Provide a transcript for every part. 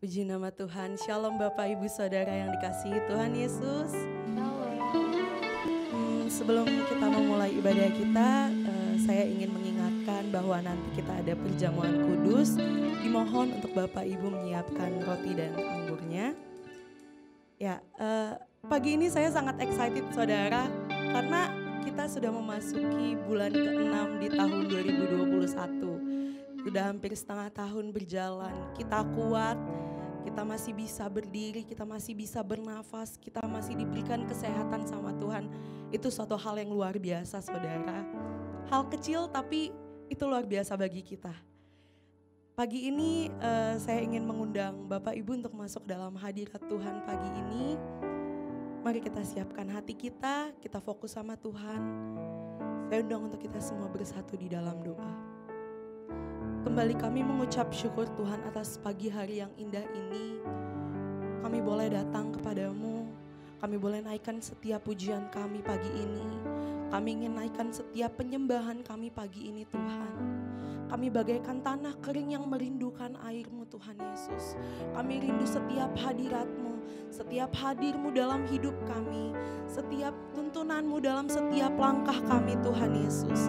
Puji nama Tuhan. Shalom Bapak Ibu Saudara yang dikasihi Tuhan Yesus. Sebelum kita memulai ibadah kita, saya ingin mengingatkan bahwa nanti kita ada perjamuan kudus. Dimohon untuk Bapak Ibu menyiapkan roti dan anggurnya. Ya, pagi ini saya sangat excited saudara, karena kita sudah memasuki bulan ke-6 di tahun 2021. Sudah hampir setengah tahun berjalan, kita kuat, kita masih bisa berdiri, kita masih bisa bernafas, kita masih diberikan kesehatan sama Tuhan. Itu suatu hal yang luar biasa saudara. Hal kecil tapi itu luar biasa bagi kita. Pagi ini saya ingin mengundang Bapak Ibu untuk masuk dalam hadirat Tuhan pagi ini. Mari kita siapkan hati kita fokus sama Tuhan. Saya undang untuk kita semua bersatu di dalam doa. Kembali kami mengucap syukur Tuhan atas pagi hari yang indah ini. Kami boleh datang kepadamu, kami boleh naikkan setiap pujian kami pagi ini. Kami ingin naikkan setiap penyembahan kami pagi ini Tuhan. Kami bagaikan tanah kering yang merindukan air-Mu Tuhan Yesus. Kami rindu setiap hadirat-Mu, setiap hadir-Mu dalam hidup kami, setiap tuntunan-Mu dalam setiap langkah kami Tuhan Yesus.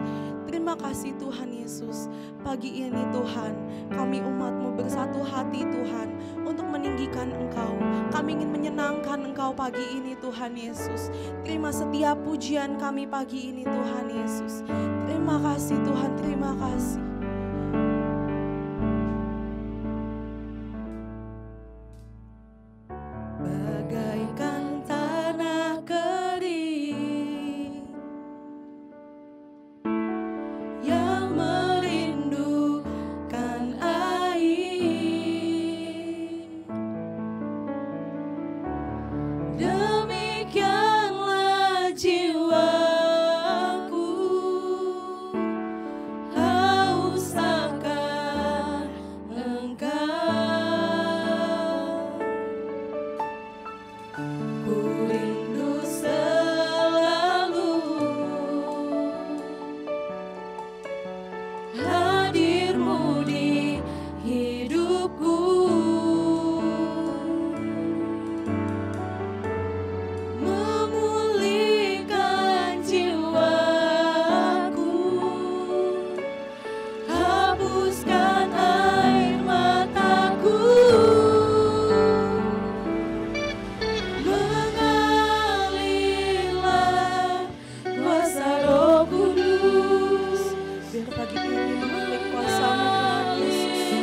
Terima kasih Tuhan Yesus, pagi ini Tuhan, kami umat-Mu bersatu hati Tuhan untuk meninggikan Engkau. Kami ingin menyenangkan Engkau pagi ini Tuhan Yesus. Terima setiap pujian kami pagi ini Tuhan Yesus. Terima kasih Tuhan, terima kasih. Bagaikan tanah kering yang merindukan air, demikianlah jiwaku haus akan Engkau. Ku rindu selalu hadir-Mu di hidupku, memulihkan jiwaku, hapuskan air mataku, mengalirlah kuasa Roh Kudus. Biar pagi ini mengalir kuasa-Mu Tuhan Yesus.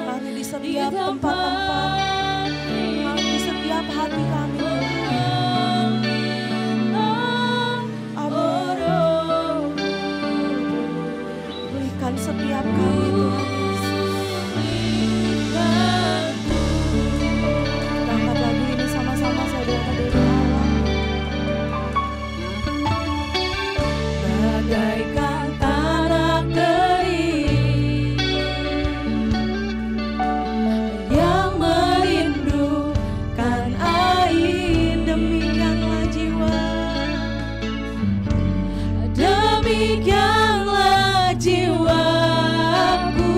Mari di setiap tempat-tempat, mari di setiap hati kami Tuhan. Amin. Berikan setiap kami Tuhan Yesus. Kita angkat lagu ini sama-sama saudara dari Allah. Bagaikan tanah kering yang merindukan air, demikianlah jiwa, demikianlah jiwaku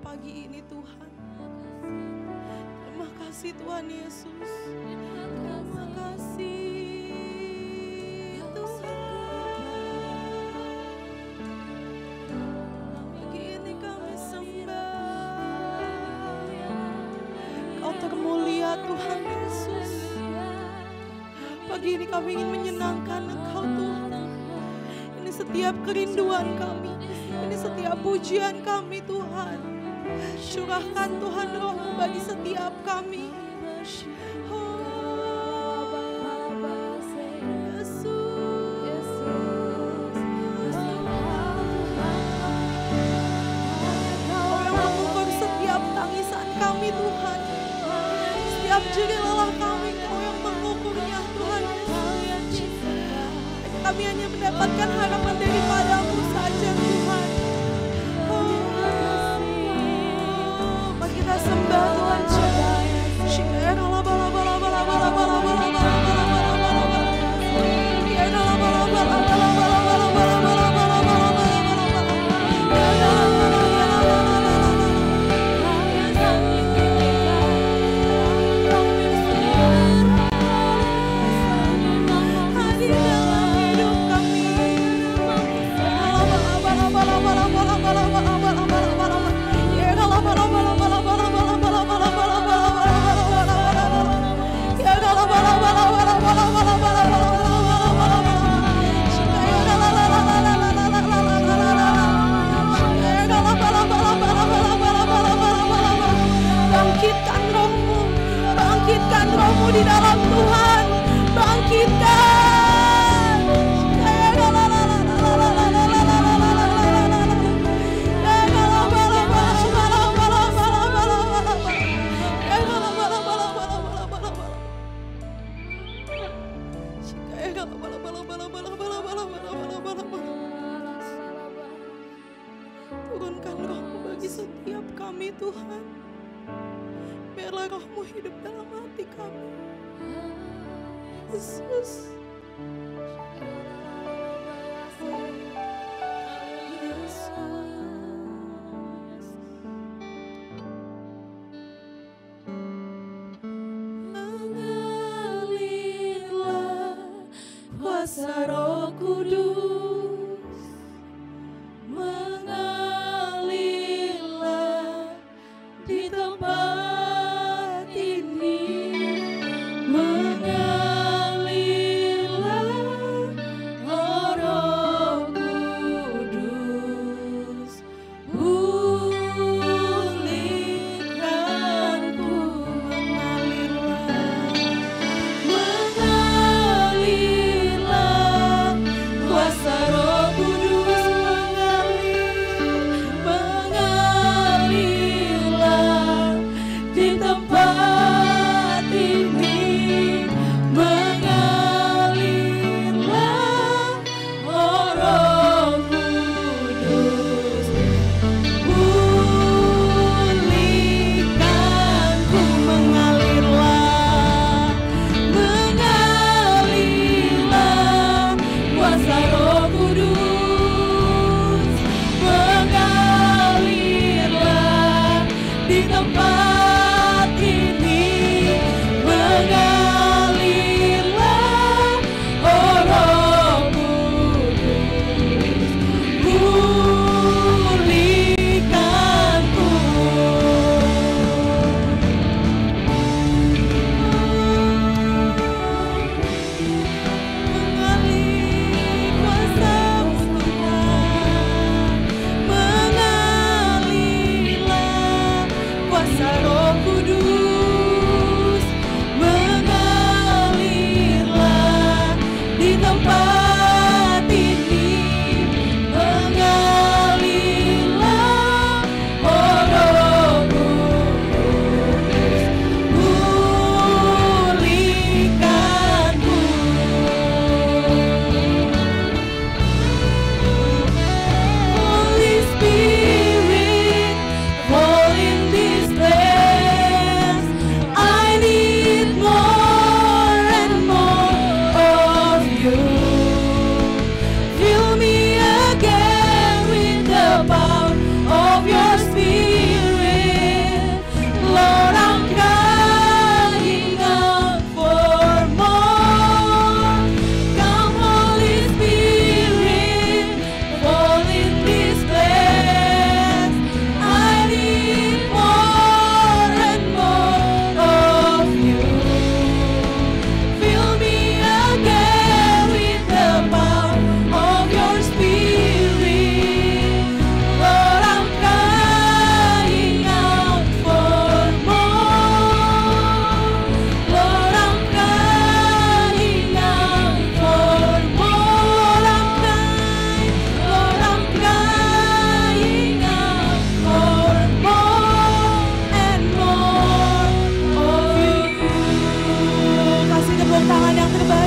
pagi ini Tuhan. Terima kasih Tuhan Yesus. Terima kasih Tuhan. Pagi ini kami sembah. Kau termulia Tuhan Yesus. Pagi ini kami ingin menyenangkan Engkau Tuhan. Ini setiap kerinduan kami. Ini setiap pujian kami Tuhan. Curahkan Tuhan Roh-Mu bagi setiap kami. Kau yang mengukur setiap tangisan kami Tuhan. Setiap jerih lelah kami Kau yang mengukurnya Tuhan. Kami hanya mendapatkan harapan daripada-Mu saja Tuhan. Mari kita sembah Tuhan. Bangkitkan Roh-Mu di dalam Tuhan. Bangkitkan. Turunkan Roh-Mu bagi setiap kami Tuhan. Biarlah Roh-Mu hidup dalam hati kami. Yesus. Mengalirlah kuasa Roh Kudus. Mengalirlah di tempat ini. Mengalirlah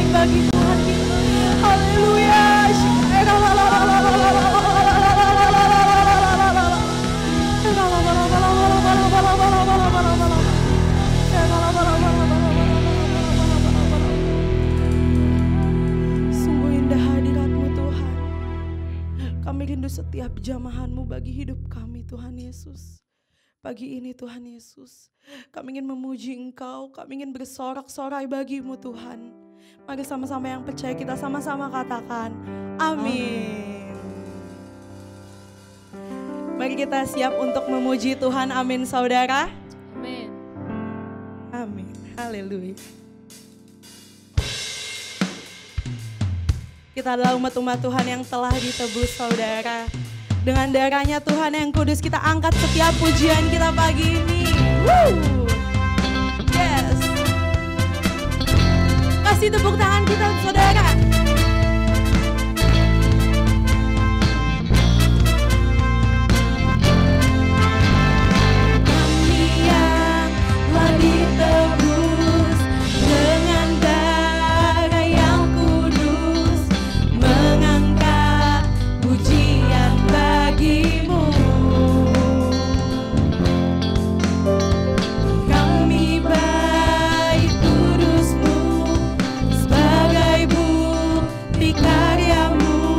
terbaik bagi Tuhan kita. Haleluya. Sungguh indah hadirat-Mu Tuhan. Kami rindu setiap jamahan-Mu bagi hidup kami Tuhan Yesus. Pagi ini Tuhan Yesus, kami ingin memuji Engkau, kami ingin bersorak-sorai bagi-Mu Tuhan. Mari sama-sama yang percaya kita sama-sama katakan amin. Mari kita siap untuk memuji Tuhan, amin saudara. Amin. Amin, haleluya. Kita adalah umat-umat Tuhan yang telah ditebus saudara. Dengan darahnya Tuhan yang kudus kita angkat setiap pujian kita pagi ini. Woo! Yes. Kasih tepuk tangan kita saudara. Kami yang telah ditebus dengan darah yang kudus, mengangkat pujian bagimu. Kami baik kudus-Mu sebagai bukti karya-Mu,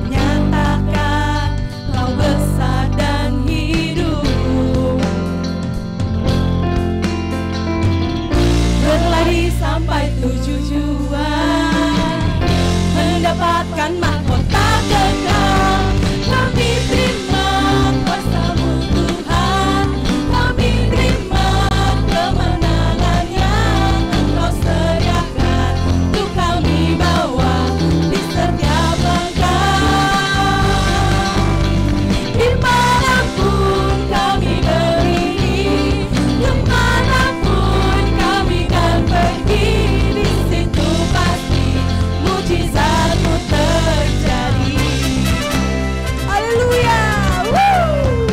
nyatakan Kau besar dan hidup. Berlari sampai tujuan, mendapatkan mahkota kekal. Kami terima kuasa-Mu Tuhan, kami terima kemenangan yang Engkau sediakan untuk kami bawa di setiap langkah. Dimanapun kami berdiri, kemanapun kami kan pergi, di situ pasti mujizat-Mu terjadi. Haleluya. Woo!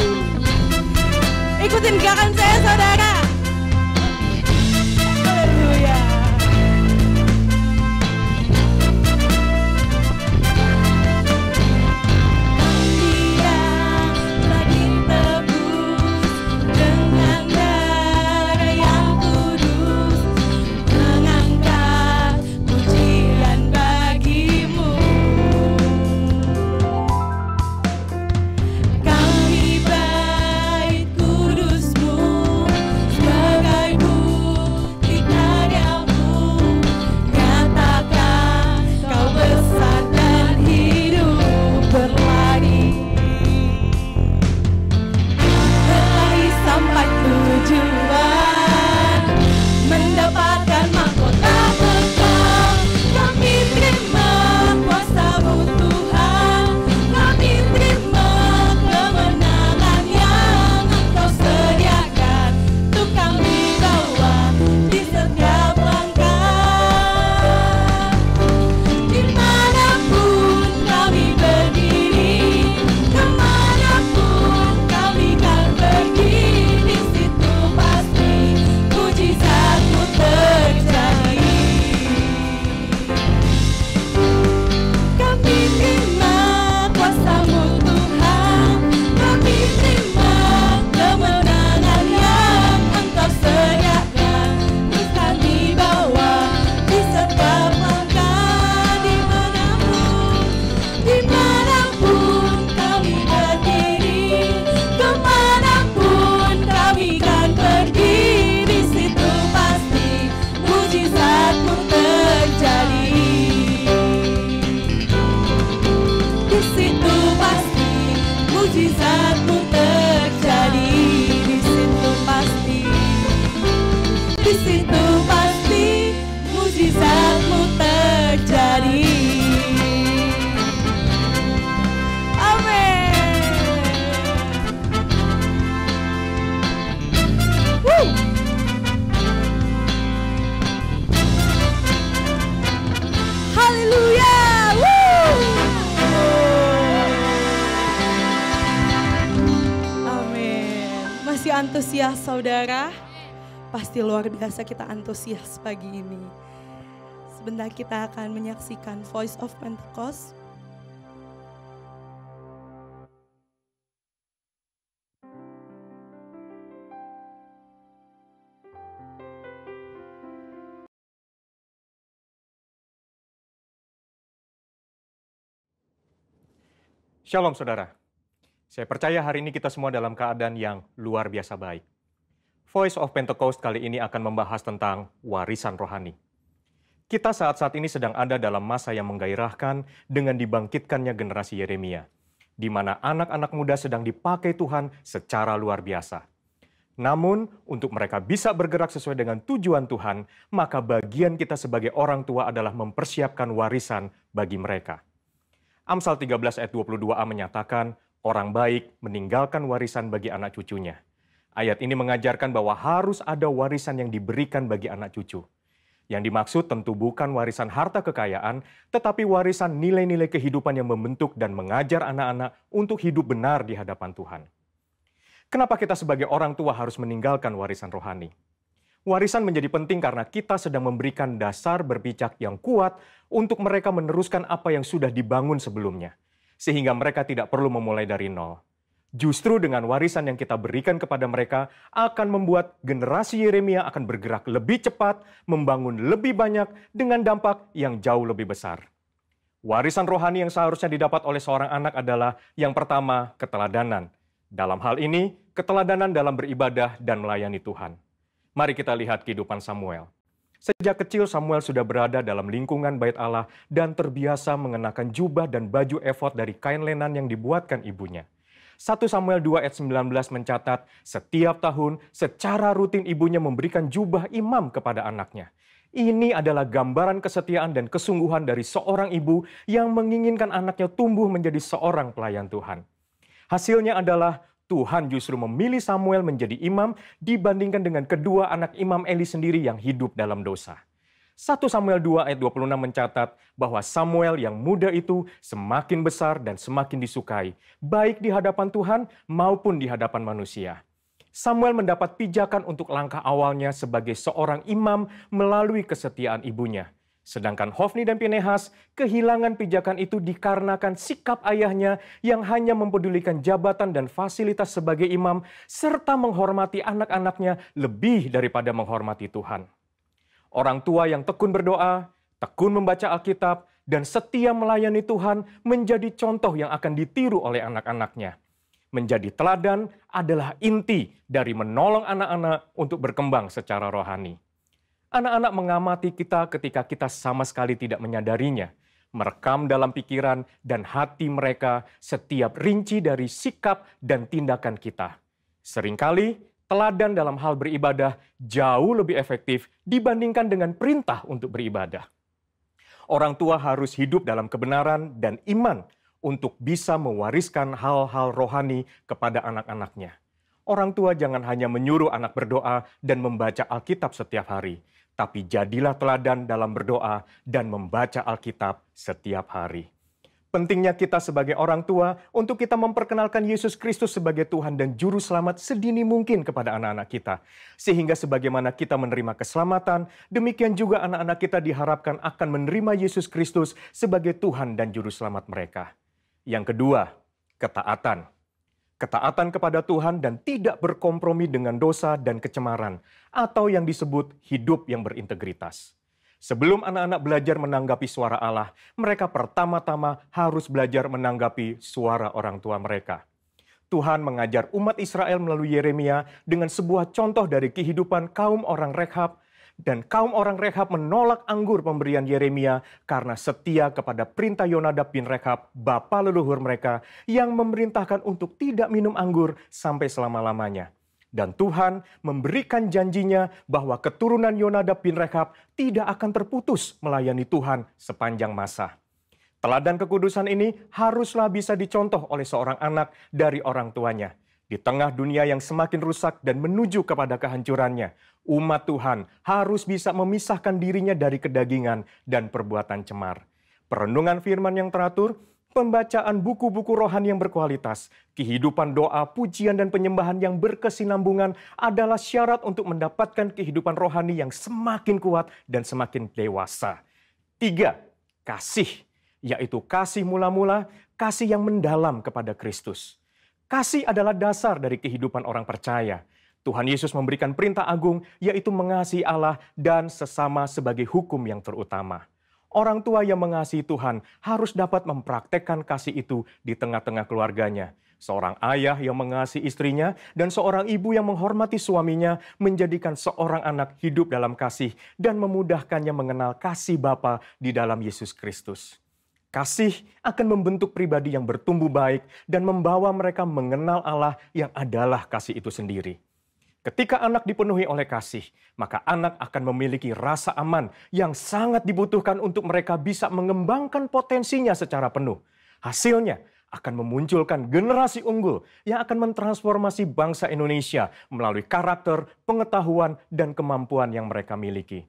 Ikutin gerakan saya saudara. Haleluya. Dia telah ditebus dengan darah yang kudus, mengangkat pujian bagi-Mu. Kami baik kudus-Mu sebagai bukti karya-Mu, nyatakan Kau besar dan hidup. Berlari sampai tujuan, mendapatkan mahkota kekal. Kami terima kuasa-Mu Tuhan, kami terima kemenangan yang Engkau sediakan untuk kami bawa di setiap langkah. Dimanapun kami berdiri, kemanapun kami kan pergi, di situ pasti mujizat-Mu terjadi. Kami terima kuasa-Mu Tuhan, kami terima kemenangan yang Engkau sediakan untuk kami bawa di setiap langkah. Dimanapun kami berdiri, kemanapun kami kan pergi, di situ pasti mujizat-Mu terjadi. Di situ pasti mujizat-Mu terjadi. Di situ pasti, di situ pasti mujizat-Mu terjadi. Amin. Woo. Haleluya. Woo. Amin. Masih antusias saudara? Pasti luar biasa kita antusias pagi ini. Sebentar kita akan menyaksikan Voice of Pentecost. Shalom saudara, saya percaya hari ini kita semua dalam keadaan yang luar biasa baik. Voice of Pentecost kali ini akan membahas tentang warisan rohani. Kita saat ini sedang ada dalam masa yang menggairahkan dengan dibangkitkannya generasi Yeremia, di mana anak-anak muda sedang dipakai Tuhan secara luar biasa. Namun, untuk mereka bisa bergerak sesuai dengan tujuan Tuhan, maka bagian kita sebagai orang tua adalah mempersiapkan warisan bagi mereka. Amsal 13 ayat 22a menyatakan, orang baik meninggalkan warisan bagi anak cucunya. Ayat ini mengajarkan bahwa harus ada warisan yang diberikan bagi anak cucu. Yang dimaksud tentu bukan warisan harta kekayaan, tetapi warisan nilai-nilai kehidupan yang membentuk dan mengajar anak-anak untuk hidup benar di hadapan Tuhan. Kenapa kita sebagai orang tua harus meninggalkan warisan rohani? Warisan menjadi penting karena kita sedang memberikan dasar berpijak yang kuat untuk mereka meneruskan apa yang sudah dibangun sebelumnya. Sehingga mereka tidak perlu memulai dari nol. Justru dengan warisan yang kita berikan kepada mereka akan membuat generasi Yeremia akan bergerak lebih cepat, membangun lebih banyak dengan dampak yang jauh lebih besar. Warisan rohani yang seharusnya didapat oleh seorang anak adalah yang pertama, keteladanan. Dalam hal ini, keteladanan dalam beribadah dan melayani Tuhan. Mari kita lihat kehidupan Samuel. Sejak kecil Samuel sudah berada dalam lingkungan bait Allah dan terbiasa mengenakan jubah dan baju efod dari kain lenan yang dibuatkan ibunya. 1 Samuel 2 ayat 19 mencatat, setiap tahun secara rutin ibunya memberikan jubah imam kepada anaknya. Ini adalah gambaran kesetiaan dan kesungguhan dari seorang ibu yang menginginkan anaknya tumbuh menjadi seorang pelayan Tuhan. Hasilnya adalah Tuhan justru memilih Samuel menjadi imam dibandingkan dengan kedua anak imam Eli sendiri yang hidup dalam dosa. 1 Samuel 2 ayat 26 mencatat bahwa Samuel yang muda itu semakin besar dan semakin disukai, baik di hadapan Tuhan maupun di hadapan manusia. Samuel mendapat pijakan untuk langkah awalnya sebagai seorang imam melalui kesetiaan ibunya. Sedangkan Hofni dan Pinehas kehilangan pijakan itu dikarenakan sikap ayahnya yang hanya mempedulikan jabatan dan fasilitas sebagai imam serta menghormati anak-anaknya lebih daripada menghormati Tuhan. Orang tua yang tekun berdoa, tekun membaca Alkitab, dan setia melayani Tuhan menjadi contoh yang akan ditiru oleh anak-anaknya. Menjadi teladan adalah inti dari menolong anak-anak untuk berkembang secara rohani. Anak-anak mengamati kita ketika kita sama sekali tidak menyadarinya, merekam dalam pikiran dan hati mereka setiap rinci dari sikap dan tindakan kita. Seringkali, teladan dalam hal beribadah jauh lebih efektif dibandingkan dengan perintah untuk beribadah. Orang tua harus hidup dalam kebenaran dan iman untuk bisa mewariskan hal-hal rohani kepada anak-anaknya. Orang tua jangan hanya menyuruh anak berdoa dan membaca Alkitab setiap hari, tapi jadilah teladan dalam berdoa dan membaca Alkitab setiap hari. Pentingnya kita sebagai orang tua untuk kita memperkenalkan Yesus Kristus sebagai Tuhan dan Juru Selamat sedini mungkin kepada anak-anak kita. Sehingga sebagaimana kita menerima keselamatan, demikian juga anak-anak kita diharapkan akan menerima Yesus Kristus sebagai Tuhan dan Juru Selamat mereka. Yang kedua, ketaatan. Ketaatan kepada Tuhan dan tidak berkompromi dengan dosa dan kecemaran, atau yang disebut hidup yang berintegritas. Sebelum anak-anak belajar menanggapi suara Allah, mereka pertama-tama harus belajar menanggapi suara orang tua mereka. Tuhan mengajar umat Israel melalui Yeremia dengan sebuah contoh dari kehidupan kaum orang Rekhab, dan kaum orang Rekhab menolak anggur pemberian Yeremia karena setia kepada perintah Yonadab bin Rekhab, bapa leluhur mereka, yang memerintahkan untuk tidak minum anggur sampai selama-lamanya. Dan Tuhan memberikan janjinya bahwa keturunan Yonadab bin Rekhab tidak akan terputus melayani Tuhan sepanjang masa. Teladan kekudusan ini haruslah bisa dicontoh oleh seorang anak dari orang tuanya. Di tengah dunia yang semakin rusak dan menuju kepada kehancurannya, umat Tuhan harus bisa memisahkan dirinya dari kedagingan dan perbuatan cemar. Perenungan firman yang teratur, pembacaan buku-buku rohani yang berkualitas, kehidupan doa, pujian, dan penyembahan yang berkesinambungan adalah syarat untuk mendapatkan kehidupan rohani yang semakin kuat dan semakin dewasa. Tiga, kasih, yaitu kasih mula-mula, kasih yang mendalam kepada Kristus. Kasih adalah dasar dari kehidupan orang percaya. Tuhan Yesus memberikan perintah agung, yaitu mengasihi Allah dan sesama sebagai hukum yang terutama. Orang tua yang mengasihi Tuhan harus dapat mempraktekkan kasih itu di tengah-tengah keluarganya. Seorang ayah yang mengasihi istrinya dan seorang ibu yang menghormati suaminya menjadikan seorang anak hidup dalam kasih dan memudahkannya mengenal kasih Bapa di dalam Yesus Kristus. Kasih akan membentuk pribadi yang bertumbuh baik dan membawa mereka mengenal Allah yang adalah kasih itu sendiri. Ketika anak dipenuhi oleh kasih, maka anak akan memiliki rasa aman yang sangat dibutuhkan untuk mereka bisa mengembangkan potensinya secara penuh. Hasilnya akan memunculkan generasi unggul yang akan mentransformasi bangsa Indonesia melalui karakter, pengetahuan, dan kemampuan yang mereka miliki.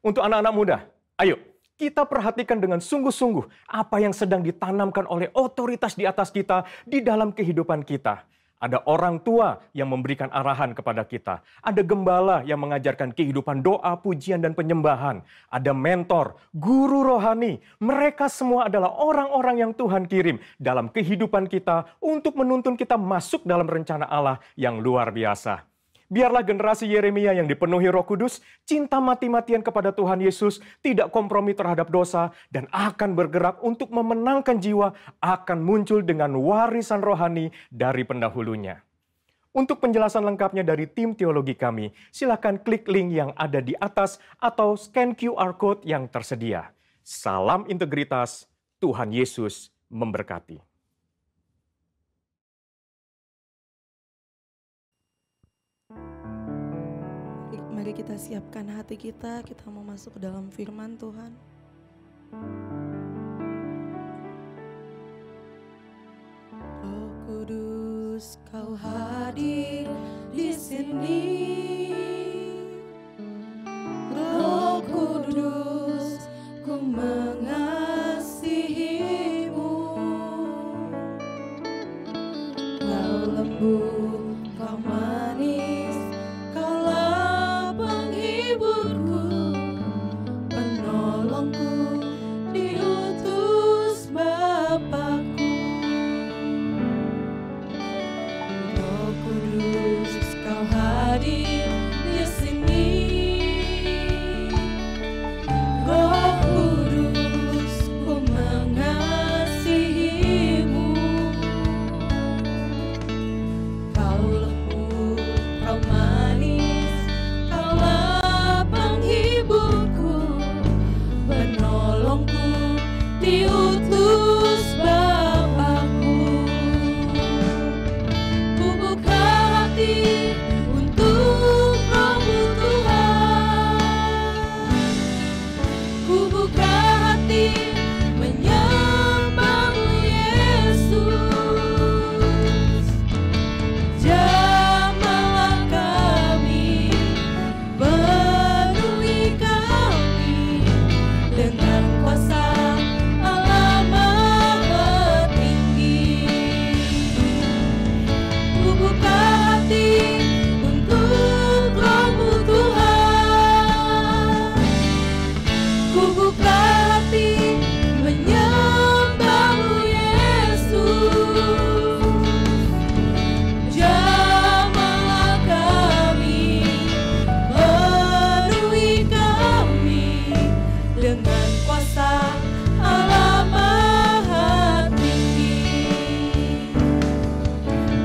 Untuk anak-anak muda, ayo kita perhatikan dengan sungguh-sungguh apa yang sedang ditanamkan oleh otoritas di atas kita di dalam kehidupan kita. Ada orang tua yang memberikan arahan kepada kita. Ada gembala yang mengajarkan kehidupan doa, pujian, dan penyembahan. Ada mentor, guru rohani. Mereka semua adalah orang-orang yang Tuhan kirim dalam kehidupan kita untuk menuntun kita masuk dalam rencana Allah yang luar biasa. Biarlah generasi Yeremia yang dipenuhi Roh Kudus, cinta mati-matian kepada Tuhan Yesus, tidak kompromi terhadap dosa, dan akan bergerak untuk memenangkan jiwa, akan muncul dengan warisan rohani dari pendahulunya. Untuk penjelasan lengkapnya dari tim teologi kami, silakan klik link yang ada di atas atau scan QR Code yang tersedia. Salam integritas, Tuhan Yesus memberkati. Mari kita siapkan hati kita mau masuk ke dalam firman Tuhan. Roh Kudus, Kau hadir di sini. Roh Kudus, ku mengasihimu. Kau lembut, Kau manis, Kaulah penghiburku, penolongku, diutus Bapakku. Roh Kudus, Kau hadir di sini. Roh Kudus, ku mengasihimu. Kau lembut, Kau manis, Kaulah penghiburku, penolongku, diutus Bapakku. Ku buka hati untuk Roh-Mu Tuhan. Ku buka hati menyembah-Mu Yesus. Jamahlah kami, penuhi kami dengan kuasa Allah Maha Tinggi. Ku buka hati untuk Roh-Mu Tuhan. Ku buka hati menyembah-Mu Yesus. Jamahlah kami, penuhi kami dengan kuasa Allah Maha Tinggi.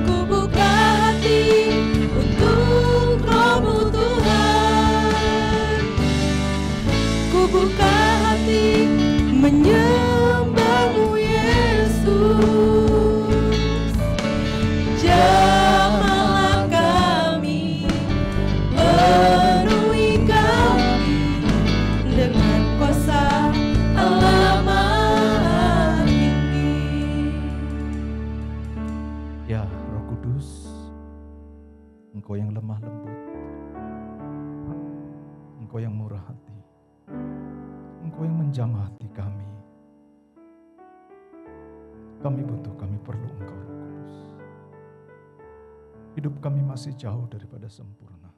Ku buka hati untuk Roh-Mu Tuhan. Ku buka hati menyembah-Mu Yesus. Jamahlah kami, penuhi kami dengan kuasa Allah Maha Tinggi. Ya Roh Kudus, Engkau yang lemah lembut, Engkau yang murah hati, Engkau yang menjamah hati kami. Kami butuh, kami perlu Engkau Roh Kudus. Hidup kami masih jauh daripada sempurna.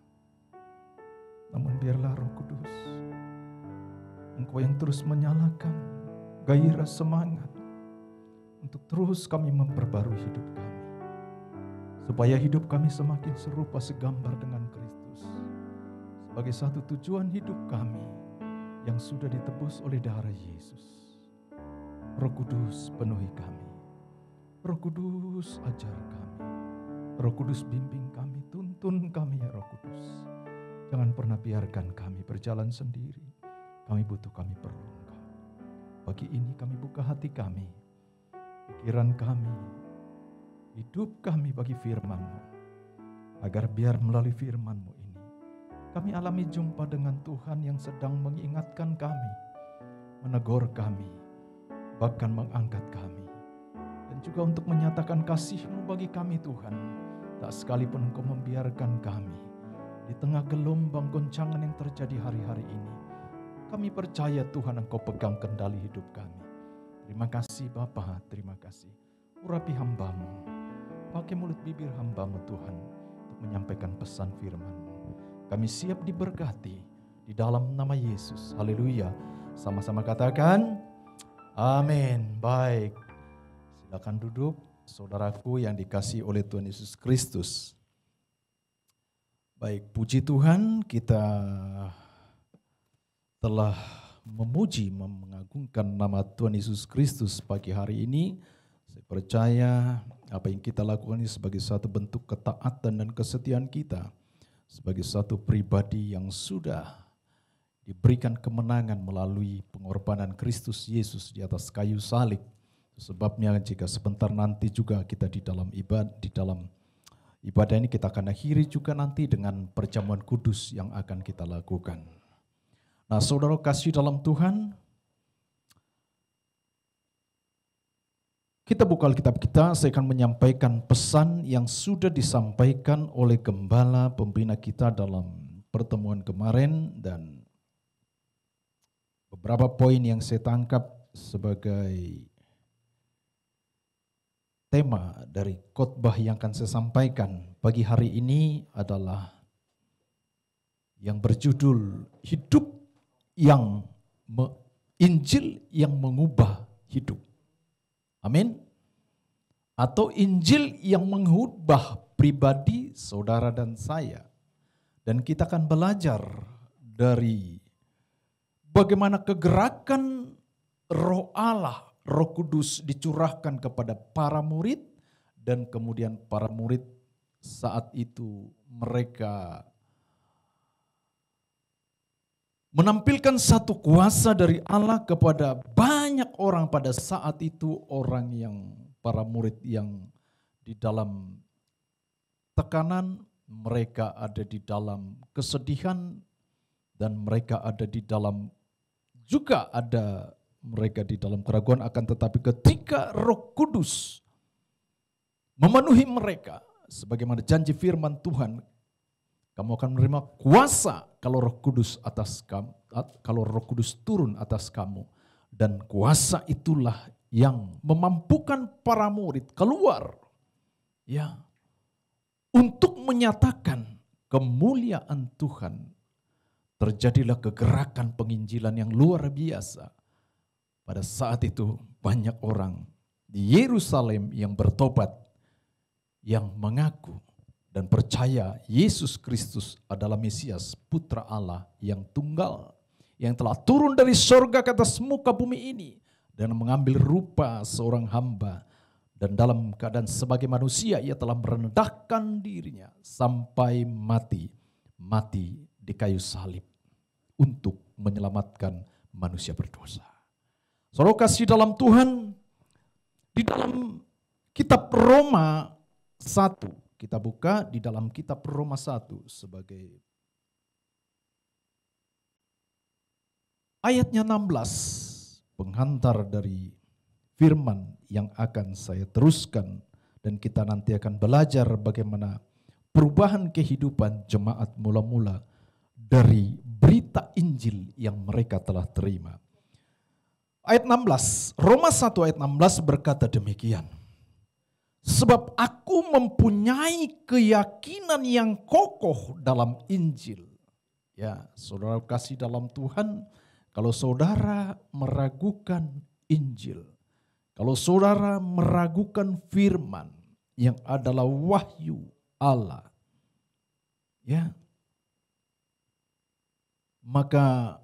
Namun biarlah Roh Kudus Engkau yang terus menyalakan gairah semangat untuk terus kami memperbarui hidup kami, supaya hidup kami semakin serupa segambar dengan Kristus, sebagai satu tujuan hidup kami yang sudah ditebus oleh darah Yesus. Roh Kudus penuhi kami, Roh Kudus ajar kami, Roh Kudus bimbing kami, tuntun kami ya Roh Kudus. Jangan pernah biarkan kami berjalan sendiri. Kami butuh, kami perlu Engkau. Pagi ini kami buka hati kami, pikiran kami, hidup kami bagi firman-Mu. Agar biar melalui firman-Mu ini, kami alami jumpa dengan Tuhan yang sedang mengingatkan kami, menegur kami, bahkan mengangkat kami. Dan juga untuk menyatakan kasih-Mu bagi kami Tuhan. Tak sekalipun Engkau membiarkan kami di tengah gelombang goncangan yang terjadi hari-hari ini. Kami percaya Tuhan Engkau pegang kendali hidup kami. Terima kasih Bapa, terima kasih. Urapi hamba-Mu, pakai mulut bibir hamba-Mu Tuhan untuk menyampaikan pesan firman-Mu. Kami siap diberkati di dalam nama Yesus. Haleluya. Sama-sama katakan amin. Baik, silakan duduk saudaraku yang dikasihi oleh Tuhan Yesus Kristus. Baik, puji Tuhan, kita telah memuji, mengagungkan nama Tuhan Yesus Kristus pagi hari ini. Saya percaya apa yang kita lakukan ini sebagai satu bentuk ketaatan dan kesetiaan kita, sebagai satu pribadi yang sudah diberikan kemenangan melalui pengorbanan Kristus Yesus di atas kayu salib. Sebabnya jika sebentar nanti juga kita di dalam ibadah ini kita akan akhiri juga nanti dengan perjamuan kudus yang akan kita lakukan. Nah, saudara kasih dalam Tuhan, kita buka Alkitab kita, saya akan menyampaikan pesan yang sudah disampaikan oleh gembala pembina kita dalam pertemuan kemarin, dan beberapa poin yang saya tangkap sebagai tema dari khotbah yang akan saya sampaikan pagi hari ini adalah yang berjudul hidup yang Injil yang mengubah hidup. Amin. Atau Injil yang mengubah pribadi saudara dan saya. Dan kita akan belajar dari bagaimana kegerakan Roh Allah, Roh Kudus dicurahkan kepada para murid, dan kemudian para murid saat itu mereka menampilkan satu kuasa dari Allah kepada banyak orang pada saat itu, orang yang para murid yang di dalam tekanan, mereka ada di dalam kesedihan, dan mereka ada di dalam juga ada mereka di dalam keraguan. Akan tetapi ketika Roh Kudus memenuhi mereka, sebagaimana janji firman Tuhan, kamu akan menerima kuasa kalau Roh Kudus turun atas kamu, dan kuasa itulah yang memampukan para murid keluar ya untuk menyatakan kemuliaan Tuhan. Terjadilah kegerakan penginjilan yang luar biasa. Pada saat itu banyak orang di Yerusalem yang bertobat, yang mengaku dan percaya Yesus Kristus adalah Mesias, Putra Allah yang tunggal, yang telah turun dari sorga ke atas muka bumi ini dan mengambil rupa seorang hamba, dan dalam keadaan sebagai manusia ia telah merendahkan dirinya sampai mati di kayu salib untuk menyelamatkan manusia berdosa. Saudara kasih dalam Tuhan, di dalam kitab Roma 1, kita buka di dalam kitab Roma 1 sebagai ayatnya 16, penghantar dari firman yang akan saya teruskan, dan kita nanti akan belajar bagaimana perubahan kehidupan jemaat mula-mula dari berita Injil yang mereka telah terima. Ayat 16, Roma 1 ayat 16 berkata demikian. Sebab aku mempunyai keyakinan yang kokoh dalam Injil. Ya, saudara kasih dalam Tuhan, kalau saudara meragukan Injil, kalau saudara meragukan firman yang adalah wahyu Allah, ya, maka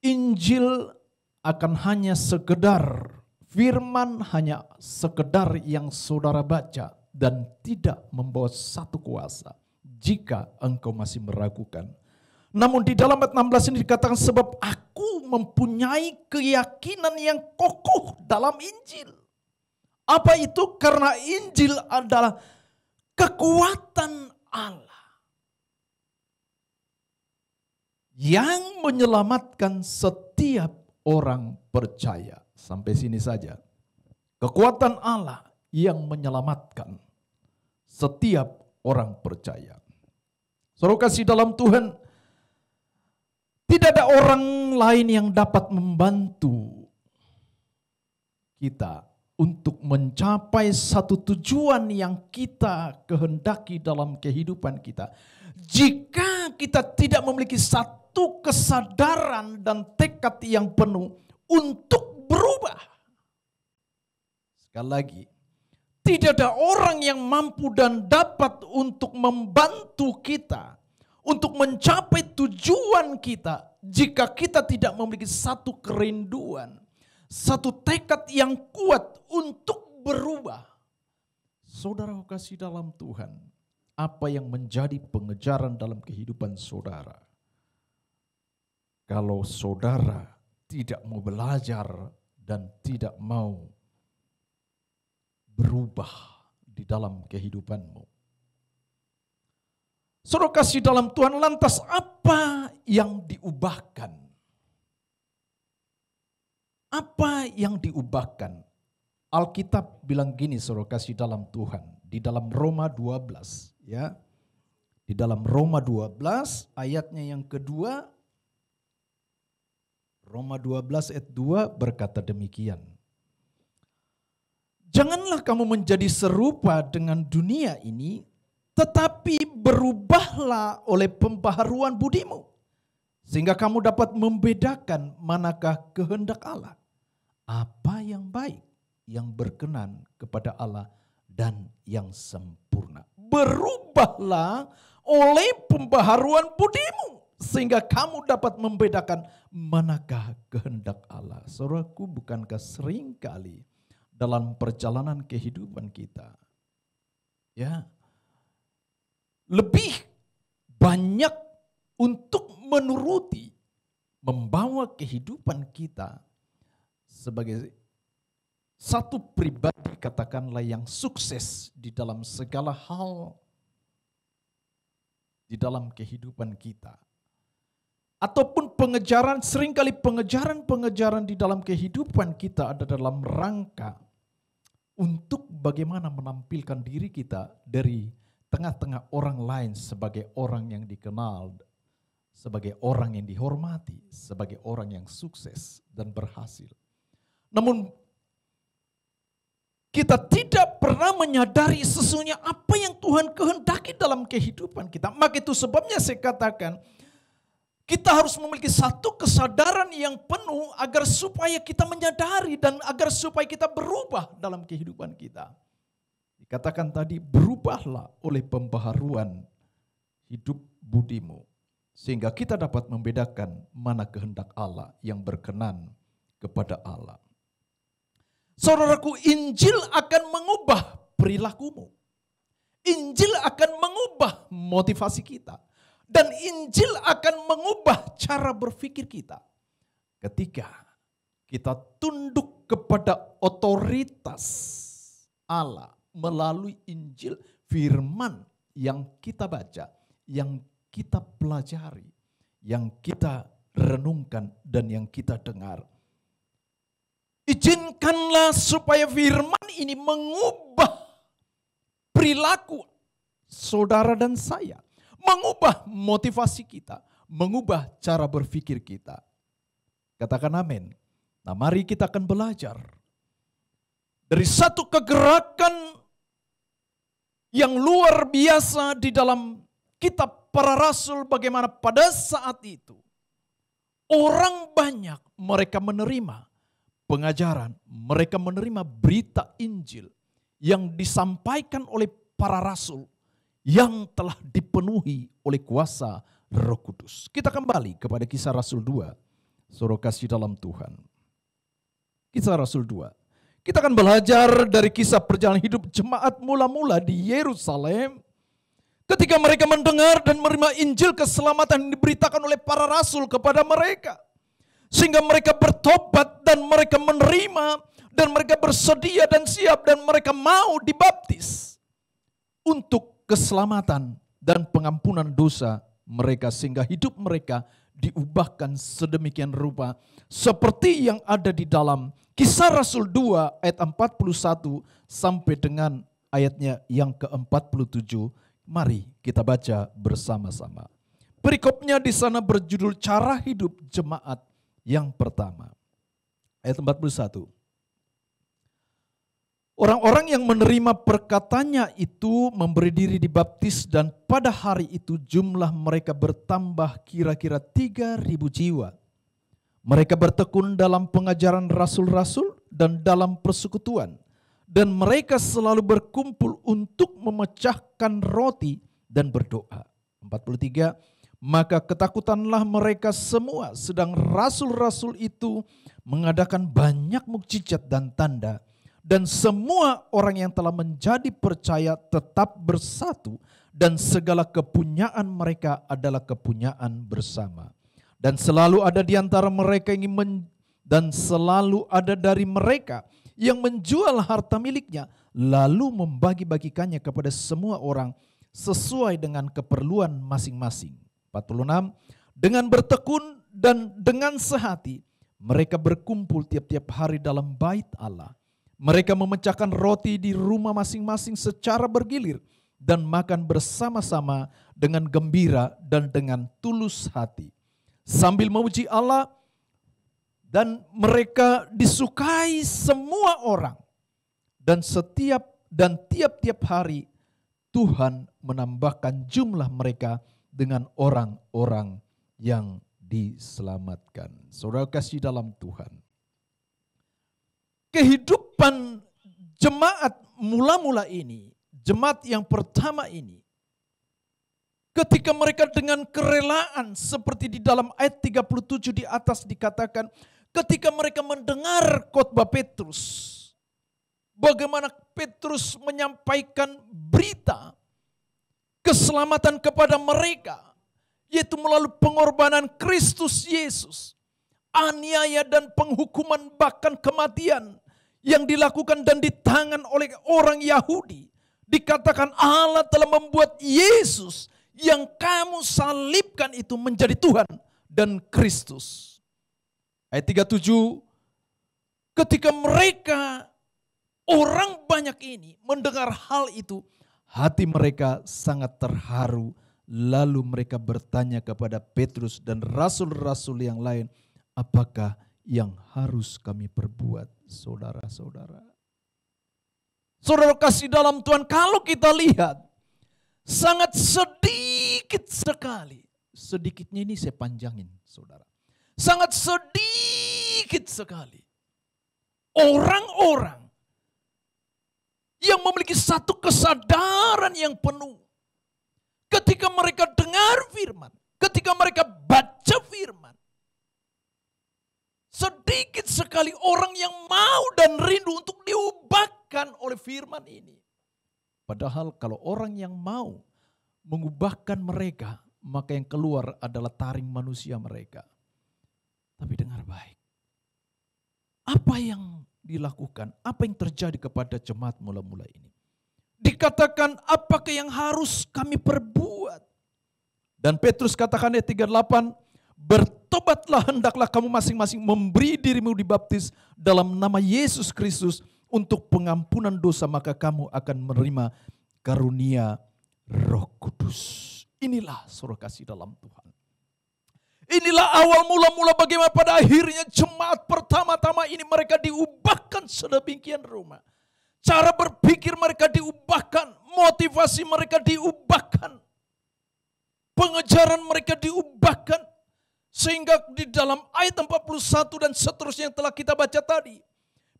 Injil akan hanya sekedar, firman hanya sekedar yang saudara baca dan tidak membawa satu kuasa jika engkau masih meragukan. Namun di dalam ayat 16 ini dikatakan, sebab aku mempunyai keyakinan yang kokoh dalam Injil. Apa itu? Karena Injil adalah kekuatan Allah yang menyelamatkan setiap orang percaya. Sampai sini saja. Kekuatan Allah yang menyelamatkan setiap orang percaya. Saudara kasih dalam Tuhan, tidak ada orang lain yang dapat membantu kita untuk mencapai satu tujuan yang kita kehendaki dalam kehidupan kita, jika kita tidak memiliki satu kesadaran dan tekad yang penuh untuk berubah. Sekali lagi, tidak ada orang yang mampu dan dapat untuk membantu kita untuk mencapai tujuan kita jika kita tidak memiliki satu kerinduan, satu tekad yang kuat untuk berubah. Saudara kasih dalam Tuhan, apa yang menjadi pengejaran dalam kehidupan saudara? Kalau saudara tidak mau belajar dan tidak mau berubah di dalam kehidupanmu. Saudara kasih dalam Tuhan, lantas apa yang diubahkan? Apa yang diubahkan? Alkitab bilang gini, saudara kasih dalam Tuhan, di dalam Roma 12, ya. Di dalam Roma 12 ayatnya yang kedua, Roma 12 ayat 2 berkata demikian. Janganlah kamu menjadi serupa dengan dunia ini, tetapi berubahlah oleh pembaharuan budimu, sehingga kamu dapat membedakan manakah kehendak Allah, apa yang baik, yang berkenan kepada Allah, dan yang sempurna. Berubahlah oleh pembaharuan budimu, sehingga kamu dapat membedakan manakah kehendak Allah. Saudaraku, bukankah seringkali dalam perjalanan kehidupan kita, ya, lebih banyak untuk menuruti, membawa kehidupan kita sebagai satu pribadi, katakanlah, yang sukses di dalam segala hal di dalam kehidupan kita. Ataupun pengejaran, seringkali pengejaran di dalam kehidupan kita ada dalam rangka untuk bagaimana menampilkan diri kita dari tengah-tengah orang lain sebagai orang yang dikenal, sebagai orang yang dihormati, sebagai orang yang sukses dan berhasil. Namun kita tidak pernah menyadari sesungguhnya apa yang Tuhan kehendaki dalam kehidupan kita. Maka itu sebabnya saya katakan, kita harus memiliki satu kesadaran yang penuh agar supaya kita menyadari dan agar supaya kita berubah dalam kehidupan kita. Dikatakan tadi, berubahlah oleh pembaharuan hidup budimu, sehingga kita dapat membedakan mana kehendak Allah yang berkenan kepada Allah. Saudaraku, Injil akan mengubah perilakumu. Injil akan mengubah motivasi kita. Dan Injil akan mengubah cara berpikir kita. Ketika kita tunduk kepada otoritas Allah melalui Injil, firman yang kita baca, yang kita pelajari, yang kita renungkan, dan yang kita dengar. Izinkanlah supaya firman ini mengubah perilaku saudara dan saya. Mengubah motivasi kita, mengubah cara berpikir kita. Katakan amin. Nah, mari kita akan belajar dari satu kegerakan yang luar biasa di dalam kitab para rasul, bagaimana pada saat itu Orang banyak mereka menerima pengajaran, mereka menerima berita Injil yang disampaikan oleh para rasul yang telah dipenuhi oleh kuasa Roh Kudus. Kita kembali kepada Kisah Rasul 2. Saudara kasih dalam Tuhan. Kisah Rasul 2. Kita akan belajar dari kisah perjalanan hidup jemaat mula-mula di Yerusalem. Ketika mereka mendengar dan menerima Injil keselamatan yang diberitakan oleh para rasul kepada mereka. Sehingga mereka bertobat dan mereka menerima dan mereka bersedia dan siap dan mereka mau dibaptis. Untuk keselamatan dan pengampunan dosa mereka sehingga hidup mereka diubahkan sedemikian rupa seperti yang ada di dalam Kisah Rasul 2 ayat 41 sampai dengan ayatnya yang ke-47. Mari kita baca bersama-sama. Perikopnya di sana berjudul cara hidup jemaat yang pertama. Ayat 41. Orang-orang yang menerima perkataannya itu memberi diri dibaptis dan pada hari itu jumlah mereka bertambah kira-kira 3.000 jiwa. Mereka bertekun dalam pengajaran rasul-rasul dan dalam persekutuan. Dan mereka selalu berkumpul untuk memecahkan roti dan berdoa. 43. Maka ketakutanlah mereka semua sedang rasul-rasul itu mengadakan banyak mukjizat dan tanda. Dan semua orang yang telah menjadi percaya tetap bersatu dan segala kepunyaan mereka adalah kepunyaan bersama. Dan selalu ada di antara mereka dan selalu ada dari mereka yang menjual harta miliknya lalu membagi-bagikannya kepada semua orang sesuai dengan keperluan masing-masing. 46. Dengan bertekun dan dengan sehati mereka berkumpul tiap-tiap hari dalam bait Allah. Mereka memecahkan roti di rumah masing-masing secara bergilir dan makan bersama-sama dengan gembira dan dengan tulus hati. Sambil memuji Allah dan mereka disukai semua orang. Dan tiap-tiap hari Tuhan menambahkan jumlah mereka dengan orang-orang yang diselamatkan. Saudara kasih dalam Tuhan. Kehidupan jemaat mula-mula ini, jemaat yang pertama ini, ketika mereka dengan kerelaan seperti di dalam ayat 37 di atas dikatakan, ketika mereka mendengar khotbah Petrus, bagaimana Petrus menyampaikan berita keselamatan kepada mereka, yaitu melalui pengorbanan Kristus Yesus. Aniaya dan penghukuman bahkan kematian yang dilakukan dan ditangan oleh orang Yahudi. Dikatakan Allah telah membuat Yesus yang kamu salibkan itu menjadi Tuhan dan Kristus. Ayat 37, ketika mereka orang banyak ini mendengar hal itu, hati mereka sangat terharu. Lalu mereka bertanya kepada Petrus dan rasul-rasul yang lain, apakah yang harus kami perbuat, saudara-saudara? Saudara kasih dalam Tuhan, kalau kita lihat, sangat sedikit sekali. Sedikitnya ini saya panjangin, saudara. Sangat sedikit sekali. Orang-orang yang memiliki satu kesadaran yang penuh. Ketika mereka dengar firman, ketika mereka baca firman, sedikit sekali orang yang mau dan rindu untuk diubahkan oleh firman ini. Padahal kalau orang yang mau mengubahkan mereka, maka yang keluar adalah taring manusia mereka. Tapi dengar baik. Apa yang dilakukan? Apa yang terjadi kepada jemaat mula-mula ini? Dikatakan apakah yang harus kami perbuat? Dan Petrus katakan ayat 38, bertobatlah hendaklah kamu masing-masing memberi dirimu dibaptis dalam nama Yesus Kristus untuk pengampunan dosa, maka kamu akan menerima karunia Roh Kudus. Inilah saudara kasih dalam Tuhan. Inilah awal mula-mula bagaimana pada akhirnya jemaat pertama-tama ini mereka diubahkan sedemikian rupa. Cara berpikir mereka diubahkan, motivasi mereka diubahkan, pengejaran mereka diubahkan. Sehingga di dalam ayat 41 dan seterusnya yang telah kita baca tadi,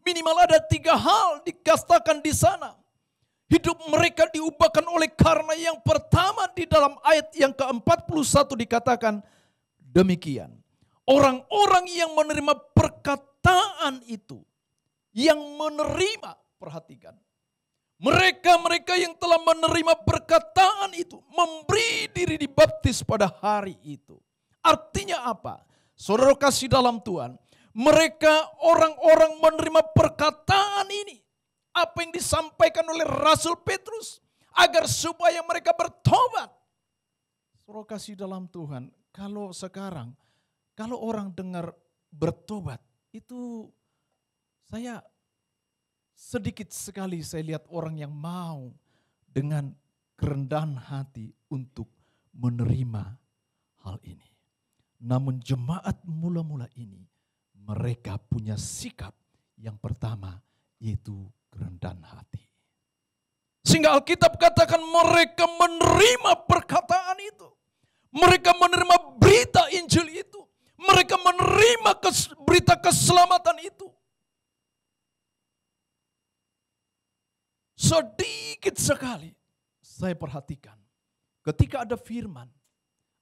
minimal ada 3 hal dikatakan di sana. Hidup mereka diubahkan oleh karena yang pertama di dalam ayat yang ke-41 dikatakan demikian. Orang-orang yang menerima perkataan itu, yang menerima, perhatikan. Mereka-mereka yang telah menerima perkataan itu, memberi diri dibaptis pada hari itu. Artinya apa? Saudara kasih dalam Tuhan, mereka orang-orang menerima perkataan ini. Apa yang disampaikan oleh Rasul Petrus, agar supaya mereka bertobat. Saudara kasih dalam Tuhan, kalau sekarang, kalau orang dengar bertobat, itu saya sedikit sekali saya lihat orang yang mau dengan kerendahan hati untuk menerima hal ini. Namun jemaat mula-mula ini, mereka punya sikap yang pertama, yaitu kerendahan hati. Sehingga Alkitab katakan mereka menerima perkataan itu. Mereka menerima berita Injil itu. Mereka menerima berita keselamatan itu. Sedikit sekali saya perhatikan. Ketika ada firman,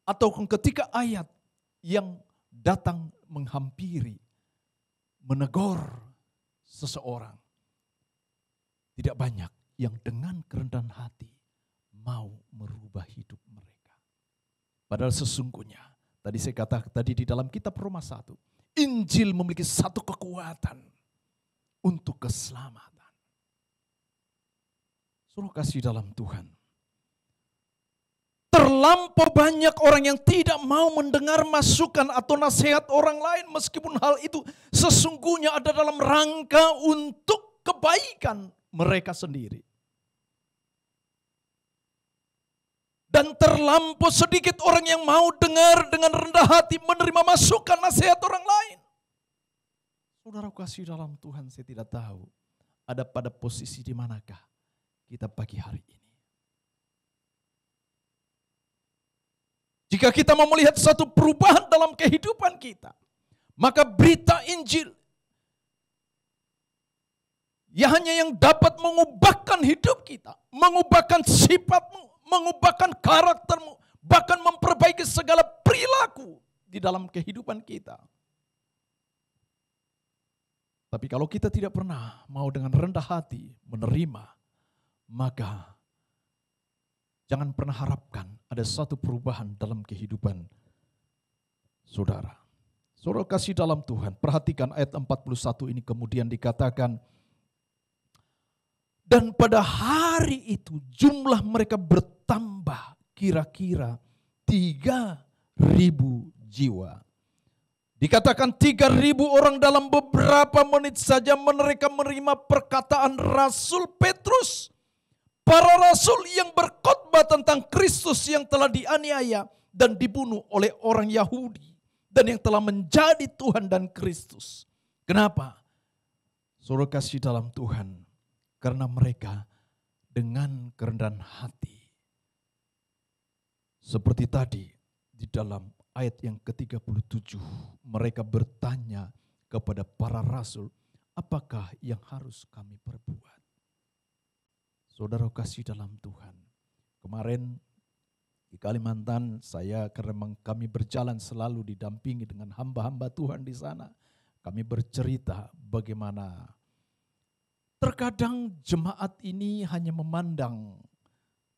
atau ketika ayat yang datang menghampiri, menegur seseorang, tidak banyak yang dengan kerendahan hati mau merubah hidup mereka. Padahal sesungguhnya, tadi saya katakan tadi di dalam kitab Roma 1, Injil memiliki satu kekuatan untuk keselamatan. Suruh kasih dalam Tuhan. Terlampau banyak orang yang tidak mau mendengar masukan atau nasihat orang lain, meskipun hal itu sesungguhnya ada dalam rangka untuk kebaikan mereka sendiri. Dan terlampau sedikit orang yang mau dengar dengan rendah hati menerima masukan nasihat orang lain. Saudara kasih dalam Tuhan, saya tidak tahu ada pada posisi di manakah kita pagi hari ini. Jika kita mau melihat satu perubahan dalam kehidupan kita, maka berita Injil ya hanya yang dapat mengubahkan hidup kita, mengubahkan sifatmu, mengubahkan karaktermu, bahkan memperbaiki segala perilaku di dalam kehidupan kita. Tapi kalau kita tidak pernah mau dengan rendah hati menerima, maka jangan pernah harapkan ada satu perubahan dalam kehidupan saudara. Saudara kasih dalam Tuhan, perhatikan ayat 41 ini kemudian dikatakan, dan pada hari itu jumlah mereka bertambah kira-kira 3.000 jiwa. Dikatakan 3.000 orang dalam beberapa menit saja mereka menerima perkataan Rasul Petrus. Para rasul yang berkhotbah tentang Kristus yang telah dianiaya dan dibunuh oleh orang Yahudi. Dan yang telah menjadi Tuhan dan Kristus. Kenapa? Saudara kasih dalam Tuhan. Karena mereka dengan kerendahan hati. Seperti tadi di dalam ayat yang ke-37. Mereka bertanya kepada para rasul. Apakah yang harus kami perbuat? Saudara kasih dalam Tuhan. Kemarin di Kalimantan saya karena kami berjalan selalu didampingi dengan hamba-hamba Tuhan di sana. Kami bercerita bagaimana terkadang jemaat ini hanya memandang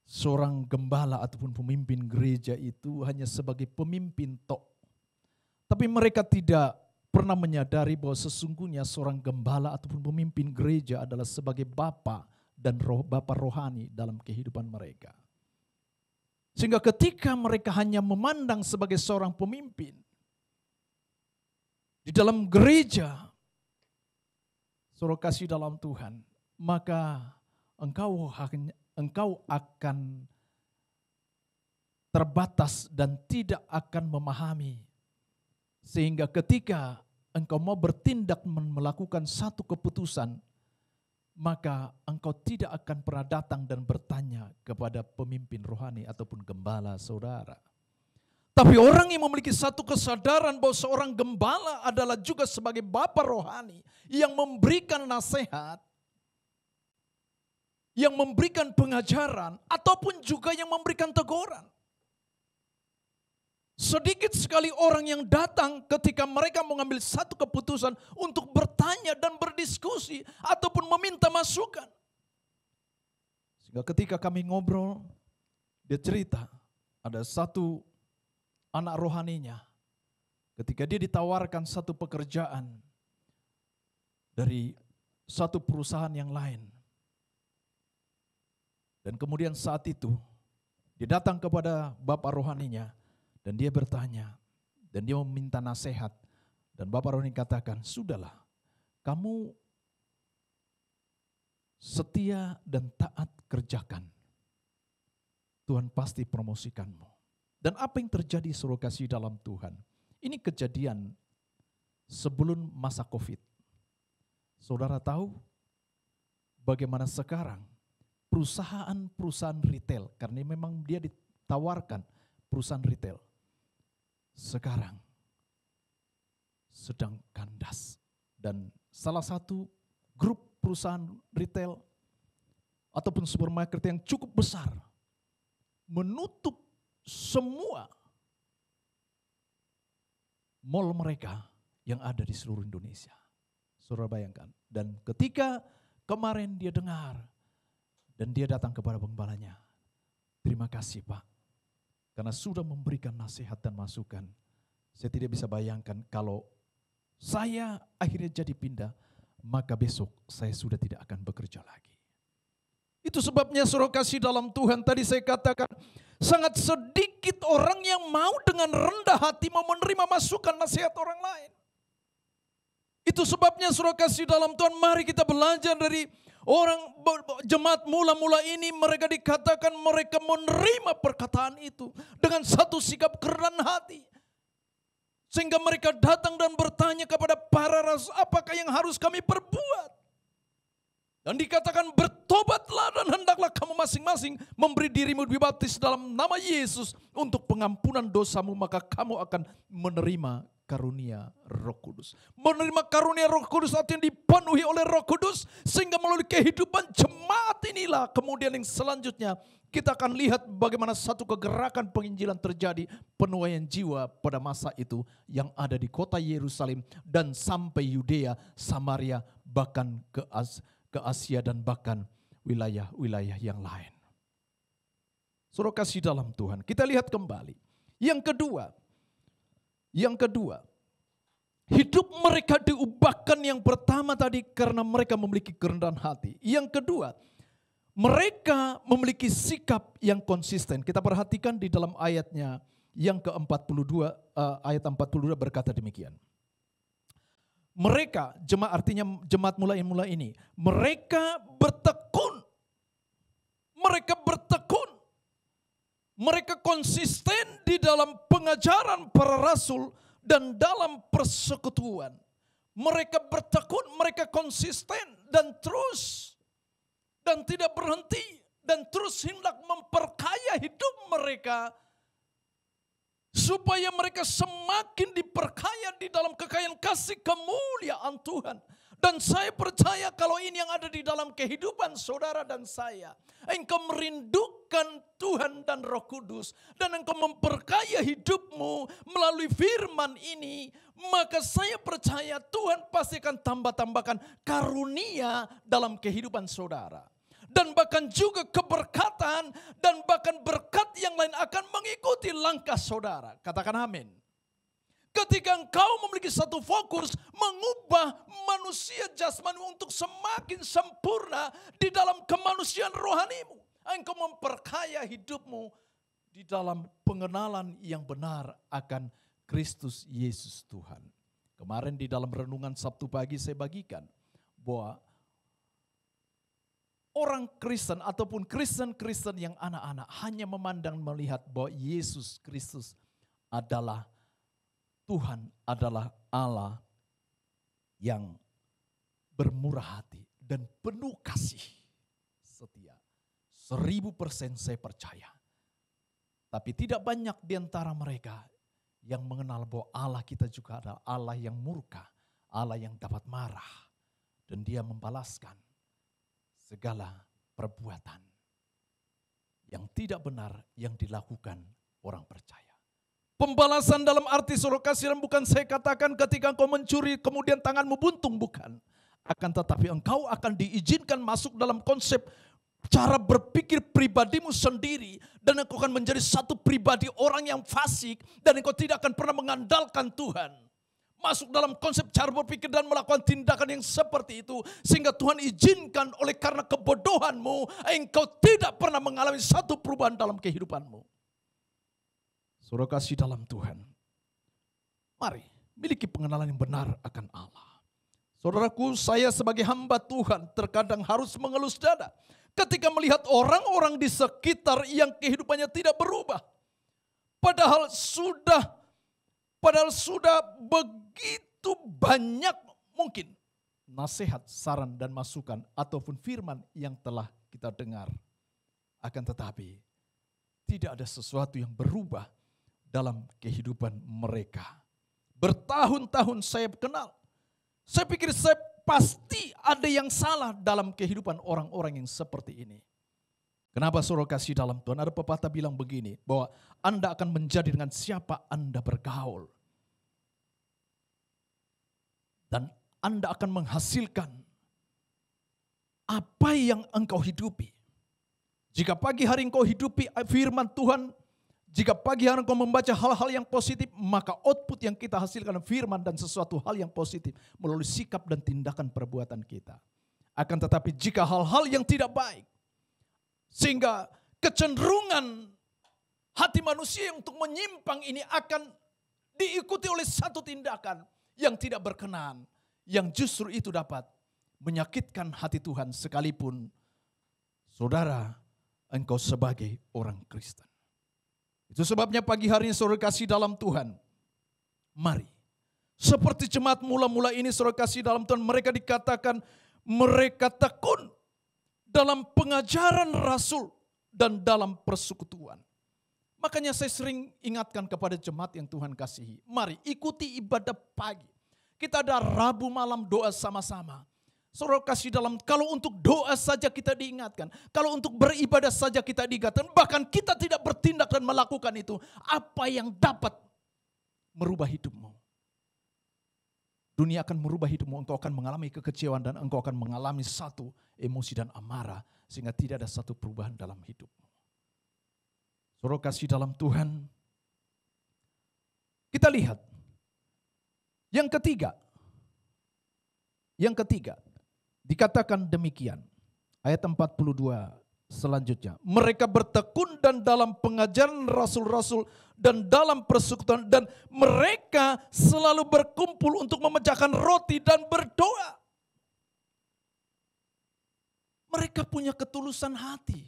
seorang gembala ataupun pemimpin gereja itu hanya sebagai pemimpin tok. Tapi mereka tidak pernah menyadari bahwa sesungguhnya seorang gembala ataupun pemimpin gereja adalah sebagai bapa dan bapa rohani dalam kehidupan mereka. Sehingga ketika mereka hanya memandang sebagai seorang pemimpin di dalam gereja, saudara kasih dalam Tuhan, maka engkau akan terbatas dan tidak akan memahami. Sehingga ketika engkau mau bertindak melakukan satu keputusan, maka engkau tidak akan pernah datang dan bertanya kepada pemimpin rohani ataupun gembala saudara. Tapi orang yang memiliki satu kesadaran bahwa seorang gembala adalah juga sebagai bapa rohani yang memberikan nasihat, yang memberikan pengajaran, ataupun juga yang memberikan teguran. Sedikit sekali orang yang datang ketika mereka mengambil satu keputusan untuk bertanya dan berdiskusi ataupun meminta masukan. Sehingga ketika kami ngobrol, dia cerita ada satu anak rohaninya. Ketika dia ditawarkan satu pekerjaan dari satu perusahaan yang lain. Dan kemudian saat itu dia datang kepada bapak rohaninya. Dan dia bertanya, dan dia meminta nasihat. Dan bapak rohani katakan, sudahlah, kamu setia dan taat kerjakan. Tuhan pasti promosikanmu. Dan apa yang terjadi saudara kasih dalam Tuhan? Ini kejadian sebelum masa COVID. Saudara tahu bagaimana sekarang perusahaan-perusahaan retail, karena memang dia ditawarkan perusahaan retail, sekarang sedang kandas. Dan salah satu grup perusahaan retail ataupun supermarket yang cukup besar menutup semua mall mereka yang ada di seluruh Indonesia. Saudara bayangkan. Dan ketika kemarin dia dengar dan dia datang kepada penggembalanya, terima kasih Pak, karena sudah memberikan nasihat dan masukan. Saya tidak bisa bayangkan kalau saya akhirnya jadi pindah, maka besok saya sudah tidak akan bekerja lagi. Itu sebabnya saudara kasih dalam Tuhan, tadi saya katakan sangat sedikit orang yang mau dengan rendah hati mau menerima masukan nasihat orang lain. Itu sebabnya saudara kasih dalam Tuhan, mari kita belajar dari orang jemaat mula-mula ini. Mereka dikatakan mereka menerima perkataan itu dengan satu sikap kerendahan hati. Sehingga mereka datang dan bertanya kepada para rasul, apakah yang harus kami perbuat? Dan dikatakan bertobatlah dan hendaklah kamu masing-masing memberi dirimu dibaptis dalam nama Yesus untuk pengampunan dosamu, maka kamu akan menerima karunia Roh Kudus. Menerima karunia Roh Kudus artinya dipenuhi oleh Roh Kudus, sehingga melalui kehidupan jemaat inilah kemudian yang selanjutnya kita akan lihat bagaimana satu kegerakan penginjilan terjadi, penuaian jiwa pada masa itu yang ada di kota Yerusalem dan sampai Yudea, Samaria, bahkan ke Asia dan bahkan wilayah-wilayah yang lain. Saudara kasih dalam Tuhan, kita lihat kembali. Yang kedua, hidup mereka diubahkan. Yang pertama tadi karena mereka memiliki kerendahan hati. Yang kedua, mereka memiliki sikap yang konsisten. Kita perhatikan di dalam ayatnya yang ke-42, ayat 42 berkata demikian. Mereka, artinya jemaat mula ini, mereka bertekun. Mereka konsisten di dalam pengajaran para rasul dan dalam persekutuan. Mereka bertekun, mereka konsisten dan terus dan tidak berhenti dan terus hendak memperkaya hidup mereka supaya mereka semakin diperkaya di dalam kekayaan kasih kemuliaan Tuhan. Dan saya percaya kalau ini yang ada di dalam kehidupan saudara dan saya, engkau merindukan Tuhan dan Roh Kudus, dan engkau memperkaya hidupmu melalui firman ini, maka saya percaya Tuhan pasti akan tambahkan karunia dalam kehidupan saudara. Dan bahkan juga keberkatan dan bahkan berkat yang lain akan mengikuti langkah saudara. Katakan amin. Ketika engkau memiliki satu fokus mengubah manusia jasmani untuk semakin sempurna di dalam kemanusiaan rohanimu, engkau memperkaya hidupmu di dalam pengenalan yang benar akan Kristus Yesus Tuhan. Kemarin di dalam renungan Sabtu pagi saya bagikan bahwa orang Kristen ataupun Kristen-Kristen yang anak-anak hanya memandang melihat bahwa Yesus Kristus adalah Tuhan, adalah Allah yang bermurah hati dan penuh kasih setia. 1000% saya percaya. Tapi tidak banyak di antara mereka yang mengenal bahwa Allah kita juga adalah Allah yang murka, Allah yang dapat marah. Dan dia membalaskan segala perbuatan yang tidak benar yang dilakukan orang percaya. Pembalasan dalam arti saudara kasihan bukan saya katakan ketika engkau mencuri kemudian tanganmu buntung, bukan. Akan tetapi engkau akan diizinkan masuk dalam konsep cara berpikir pribadimu sendiri. Dan engkau akan menjadi satu pribadi orang yang fasik. Dan engkau tidak akan pernah mengandalkan Tuhan. Masuk dalam konsep cara berpikir dan melakukan tindakan yang seperti itu. Sehingga Tuhan izinkan oleh karena kebodohanmu. Engkau tidak pernah mengalami satu perubahan dalam kehidupanmu. Saudara kasih dalam Tuhan. Mari miliki pengenalan yang benar akan Allah. Saudaraku, saya sebagai hamba Tuhan terkadang harus mengelus dada. Ketika melihat orang-orang di sekitar yang kehidupannya tidak berubah. Padahal sudah begitu banyak mungkin nasihat, saran dan masukan ataupun firman yang telah kita dengar. Akan tetapi tidak ada sesuatu yang berubah dalam kehidupan mereka. Bertahun-tahun saya kenal. Saya pikir saya pasti ada yang salah dalam kehidupan orang-orang yang seperti ini. Kenapa saudara kasih dalam Tuhan? Ada pepatah bilang begini, bahwa Anda akan menjadi dengan siapa Anda bergaul. Dan Anda akan menghasilkan apa yang engkau hidupi. Jika pagi hari engkau hidupi firman Tuhan, jika pagi hari engkau membaca hal-hal yang positif, maka output yang kita hasilkan firman dan sesuatu hal yang positif melalui sikap dan tindakan perbuatan kita. Akan tetapi jika hal-hal yang tidak baik, sehingga kecenderungan hati manusia untuk menyimpang ini akan diikuti oleh satu tindakan yang tidak berkenan, yang justru itu dapat menyakitkan hati Tuhan sekalipun saudara engkau sebagai orang Kristen. Itu sebabnya pagi hari ini saudara kasih dalam Tuhan, mari seperti jemaat mula-mula ini saudara kasih dalam Tuhan, mereka dikatakan mereka tekun dalam pengajaran Rasul dan dalam persekutuan. Makanya saya sering ingatkan kepada jemaat yang Tuhan kasihi. Mari ikuti ibadah pagi. Kita ada Rabu malam doa sama-sama. Saudara kasih dalam, kalau untuk doa saja kita diingatkan. Kalau untuk beribadah saja kita diingatkan. Bahkan kita tidak bertindak dan melakukan itu. Apa yang dapat merubah hidupmu? Dunia akan merubah hidupmu, engkau akan mengalami kekecewaan dan engkau akan mengalami satu emosi dan amarah sehingga tidak ada satu perubahan dalam hidupmu. Saudara kasih dalam Tuhan, kita lihat yang ketiga dikatakan demikian, ayat 42 selanjutnya. Mereka bertekun dan dalam pengajaran rasul-rasul dan dalam persekutuan, dan mereka selalu berkumpul untuk memecahkan roti dan berdoa. Mereka punya ketulusan hati.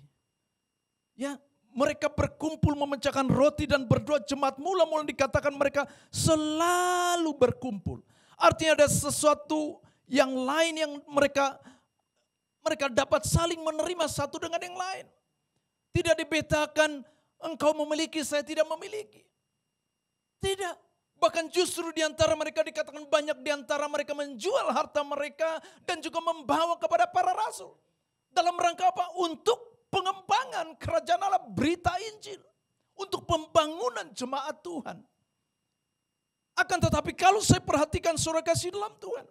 Ya, mereka berkumpul memecahkan roti dan berdoa. Jemaat mula-mula dikatakan mereka selalu berkumpul. Artinya ada sesuatu yang lain yang mereka dapat saling menerima satu dengan yang lain. Tidak dibedakan engkau memiliki, saya tidak memiliki. Tidak. Bahkan justru di antara mereka dikatakan banyak di antara mereka menjual harta mereka dan juga membawa kepada para rasul. Dalam rangka apa? Untuk pengembangan kerajaan Allah, berita Injil. Untuk pembangunan jemaat Tuhan. Akan tetapi kalau saya perhatikan saudara kasih dalam Tuhan,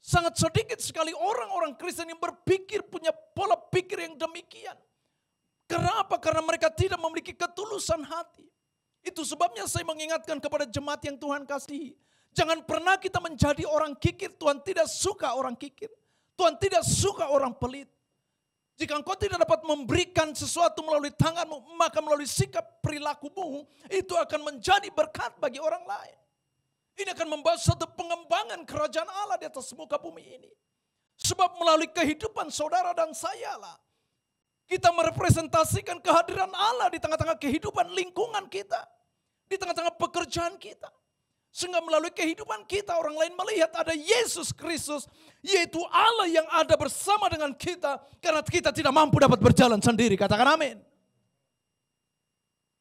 sangat sedikit sekali orang-orang Kristen yang berpikir punya pola pikir yang demikian. Karena apa? Karena mereka tidak memiliki ketulusan hati. Itu sebabnya saya mengingatkan kepada jemaat yang Tuhan kasihi. Jangan pernah kita menjadi orang kikir. Tuhan tidak suka orang kikir. Tuhan tidak suka orang pelit. Jika engkau tidak dapat memberikan sesuatu melalui tanganmu, maka melalui sikap perilakumu, itu akan menjadi berkat bagi orang lain. Ini akan membawa satu pengembangan kerajaan Allah di atas muka bumi ini. Sebab melalui kehidupan saudara dan saya lah, kita merepresentasikan kehadiran Allah di tengah-tengah kehidupan lingkungan kita. Di tengah-tengah pekerjaan kita. Sehingga melalui kehidupan kita orang lain melihat ada Yesus Kristus. Yaitu Allah yang ada bersama dengan kita. Karena kita tidak mampu dapat berjalan sendiri. Katakan amin.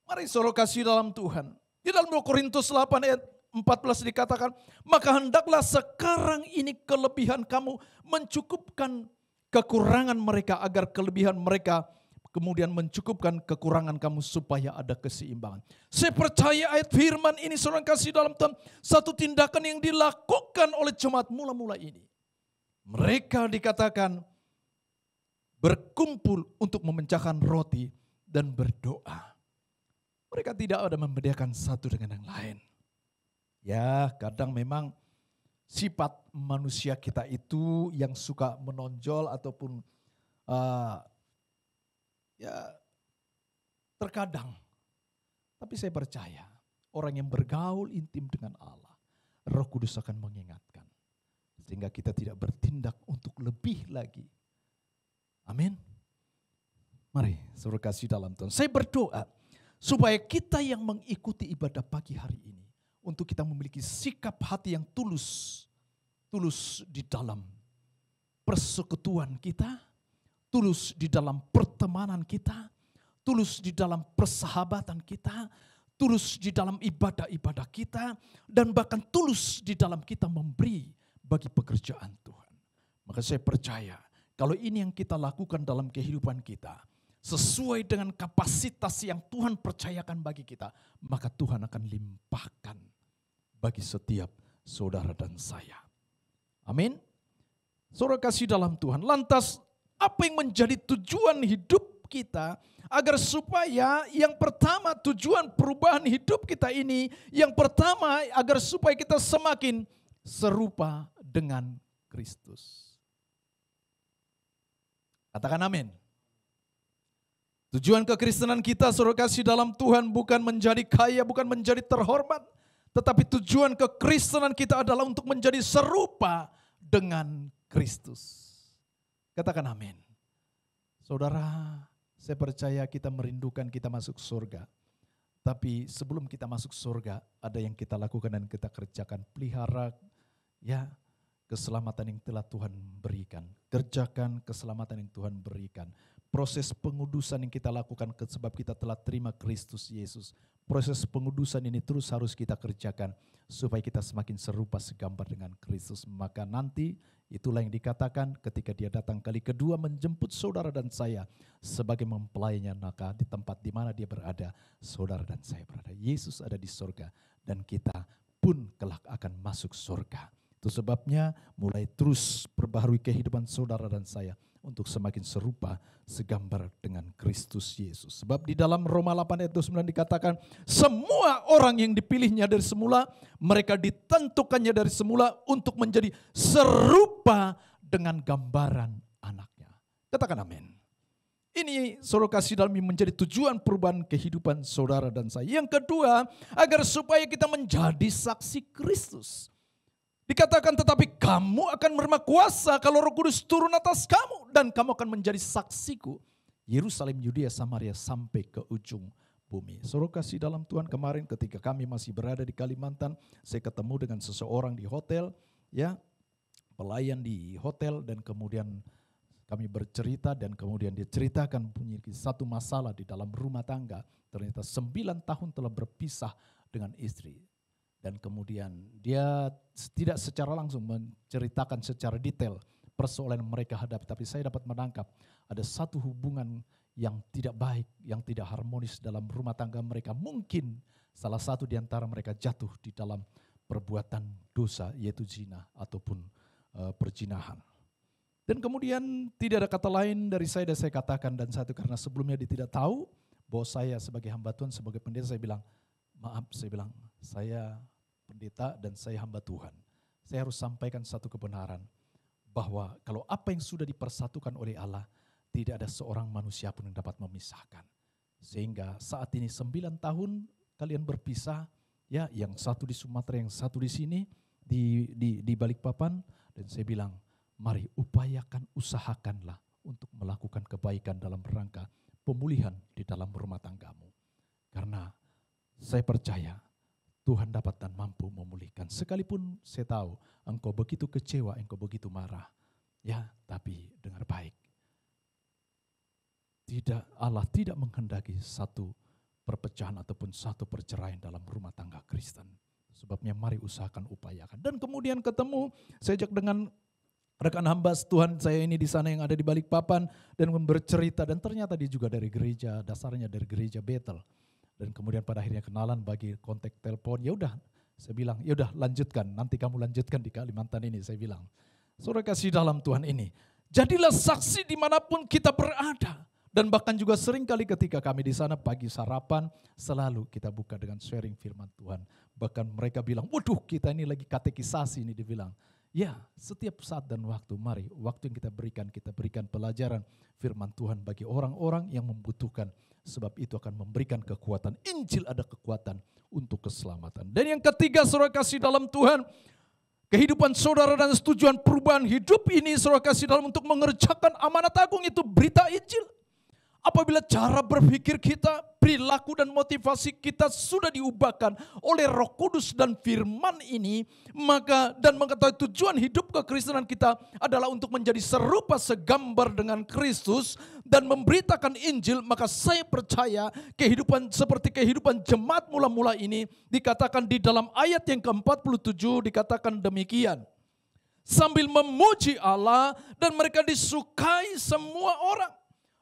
Mari saudara kasih dalam Tuhan. Di dalam 2 Korintus 8 ayat 14 dikatakan, maka hendaklah sekarang ini kelebihan kamu mencukupkan kekurangan mereka, agar kelebihan mereka kemudian mencukupkan kekurangan kamu, supaya ada keseimbangan. Saya percaya ayat firman ini saudara kasih dalam Tuhan, satu tindakan yang dilakukan oleh jemaat mula-mula ini. Mereka dikatakan berkumpul untuk memecahkan roti dan berdoa. Mereka tidak ada membedakan satu dengan yang lain. Ya, kadang memang sifat manusia kita itu yang suka menonjol ataupun terkadang. Tapi saya percaya orang yang bergaul intim dengan Allah, Roh Kudus akan mengingatkan. Sehingga kita tidak bertindak untuk lebih lagi. Amin. Mari saudara kasih dalam Tuhan. Saya berdoa supaya kita yang mengikuti ibadah pagi hari ini, untuk kita memiliki sikap hati yang tulus di dalam persekutuan kita, tulus di dalam pertemanan kita, tulus di dalam persahabatan kita, tulus di dalam ibadah-ibadah kita, dan bahkan tulus di dalam kita memberi bagi pekerjaan Tuhan. Maka saya percaya kalau ini yang kita lakukan dalam kehidupan kita, sesuai dengan kapasitas yang Tuhan percayakan bagi kita, maka Tuhan akan limpahkan bagi setiap saudara dan saya. Amin. Saudara kasih dalam Tuhan. Lantas apa yang menjadi tujuan hidup kita, agar supaya yang pertama tujuan perubahan hidup kita ini, yang pertama agar supaya kita semakin serupa dengan Kristus. Katakan amin. Tujuan kekristenan kita, saudara kasih dalam Tuhan, bukan menjadi kaya, bukan menjadi terhormat. Tetapi tujuan kekristenan kita adalah untuk menjadi serupa dengan Kristus. Katakan amin. Saudara, saya percaya kita merindukan kita masuk surga. Tapi sebelum kita masuk surga, ada yang kita lakukan dan kita kerjakan. Pelihara ya keselamatan yang telah Tuhan berikan. Kerjakan keselamatan yang Tuhan berikan. Proses pengudusan yang kita lakukan sebab kita telah terima Kristus Yesus. Proses pengudusan ini terus harus kita kerjakan supaya kita semakin serupa segambar dengan Kristus. Maka nanti itulah yang dikatakan ketika dia datang kali kedua menjemput saudara dan saya sebagai mempelainya, maka di tempat di mana dia berada, saudara dan saya berada. Yesus ada di surga dan kita pun kelak akan masuk surga. Itu sebabnya mulai terus perbaharui kehidupan saudara dan saya untuk semakin serupa segambar dengan Kristus Yesus. Sebab di dalam Roma 8 ayat 29 dikatakan, semua orang yang dipilihnya dari semula, mereka ditentukannya dari semula untuk menjadi serupa dengan gambaran anaknya. Katakan amin. Ini saudara kasih dalam menjadi tujuan perubahan kehidupan saudara dan saya. Yang kedua, agar supaya kita menjadi saksi Kristus. Dikatakan tetapi kamu akan menerima kuasa kalau Roh Kudus turun atas kamu. Dan kamu akan menjadi saksiku. Yerusalem, Yudea, Samaria sampai ke ujung bumi. Saudara kasih dalam Tuhan, kemarin ketika kami masih berada di Kalimantan, saya ketemu dengan seseorang di hotel, ya pelayan di hotel, dan kemudian kami bercerita dan kemudian dia ceritakan punya satu masalah di dalam rumah tangga. Ternyata 9 tahun telah berpisah dengan istri. Dan kemudian dia tidak secara langsung menceritakan secara detail persoalan yang mereka hadapi. Tapi saya dapat menangkap ada satu hubungan yang tidak baik, yang tidak harmonis dalam rumah tangga mereka. Mungkin salah satu di antara mereka jatuh di dalam perbuatan dosa, yaitu zina ataupun perzinahan. Dan kemudian tidak ada kata lain dari saya dan saya katakan, dan satu karena sebelumnya dia tidak tahu bahwa saya sebagai hamba Tuhan, sebagai pendeta, saya bilang, maaf, saya bilang, saya pendeta dan saya hamba Tuhan. Saya harus sampaikan satu kebenaran, bahwa kalau apa yang sudah dipersatukan oleh Allah, tidak ada seorang manusia pun yang dapat memisahkan. Sehingga saat ini 9 tahun kalian berpisah, ya, yang satu di Sumatera, yang satu di sini, di Balikpapan, dan saya bilang, mari upayakan, usahakanlah untuk melakukan kebaikan dalam rangka pemulihan di dalam rumah tanggamu. Karena saya percaya Tuhan dapat dan mampu memulihkan. Sekalipun saya tahu engkau begitu kecewa, engkau begitu marah. Ya, tapi dengar baik. Allah tidak menghendaki satu perpecahan ataupun satu perceraian dalam rumah tangga Kristen. Sebabnya mari usahakan, upayakan. Dan kemudian ketemu, saya ajak dengan rekan hamba Tuhan saya ini di sana yang ada di Balikpapan dan bercerita, dan ternyata dia juga dari gereja, dasarnya dari gereja Bethel. Dan kemudian pada akhirnya kenalan, bagi kontak telepon. Ya udah, saya bilang, ya udah lanjutkan, nanti kamu lanjutkan di Kalimantan ini, saya bilang. Saudara kasih dalam Tuhan ini, jadilah saksi dimanapun kita berada. Dan bahkan juga seringkali ketika kami di sana pagi sarapan, selalu kita buka dengan sharing firman Tuhan. Bahkan mereka bilang, waduh kita ini lagi katekisasi ini, dibilang. Ya, setiap saat dan waktu, mari waktu yang kita berikan pelajaran firman Tuhan bagi orang-orang yang membutuhkan. Sebab itu akan memberikan kekuatan. Injil ada kekuatan untuk keselamatan. Dan yang ketiga, saudara kasih dalam Tuhan, kehidupan saudara dan tujuan perubahan hidup ini, saudara kasih dalam untuk mengerjakan amanat agung itu berita Injil. Apabila cara berpikir kita, perilaku dan motivasi kita sudah diubahkan oleh Roh Kudus dan firman ini, maka dan mengetahui tujuan hidup kekristenan kita adalah untuk menjadi serupa segambar dengan Kristus dan memberitakan Injil, maka saya percaya kehidupan seperti kehidupan jemaat mula-mula ini dikatakan di dalam ayat yang ke-47 dikatakan demikian. Sambil memuji Allah dan mereka disukai semua orang.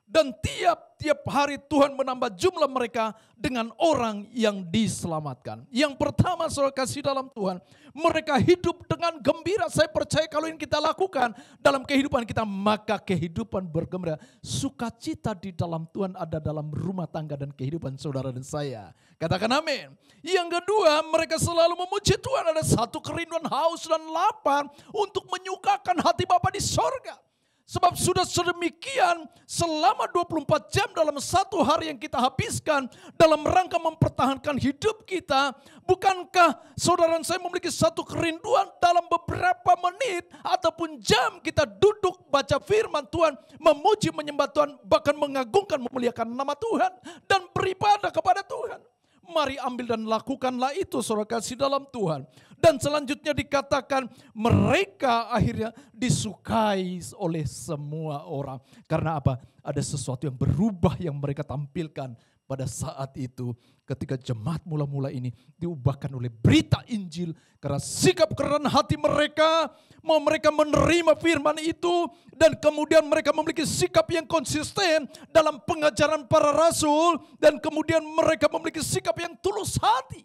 Dan tiap-tiap hari Tuhan menambah jumlah mereka dengan orang yang diselamatkan. Yang pertama saudara kasih dalam Tuhan, mereka hidup dengan gembira. Saya percaya kalau ini kita lakukan dalam kehidupan kita, maka kehidupan bergembira. Sukacita di dalam Tuhan ada dalam rumah tangga dan kehidupan saudara dan saya. Katakan amin. Yang kedua, mereka selalu memuji Tuhan. Ada satu kerinduan, haus dan lapar untuk menyukakan hati Bapa di sorga. Sebab sudah sedemikian selama 24 jam dalam satu hari yang kita habiskan dalam rangka mempertahankan hidup kita. Bukankah saudara dan saya memiliki satu kerinduan dalam beberapa menit ataupun jam kita duduk baca firman Tuhan, memuji menyembah Tuhan, bahkan mengagungkan memuliakan nama Tuhan dan beribadah kepada Tuhan. Mari ambil dan lakukanlah itu saudara kasih dalam Tuhan. Dan selanjutnya dikatakan mereka akhirnya disukai oleh semua orang. Karena apa? Ada sesuatu yang berubah yang mereka tampilkan pada saat itu. Ketika jemaat mula-mula ini diubahkan oleh berita Injil. Karena sikap kerendahan hati mereka, mau mereka menerima firman itu. Dan kemudian mereka memiliki sikap yang konsisten dalam pengajaran para rasul. Dan kemudian mereka memiliki sikap yang tulus hati.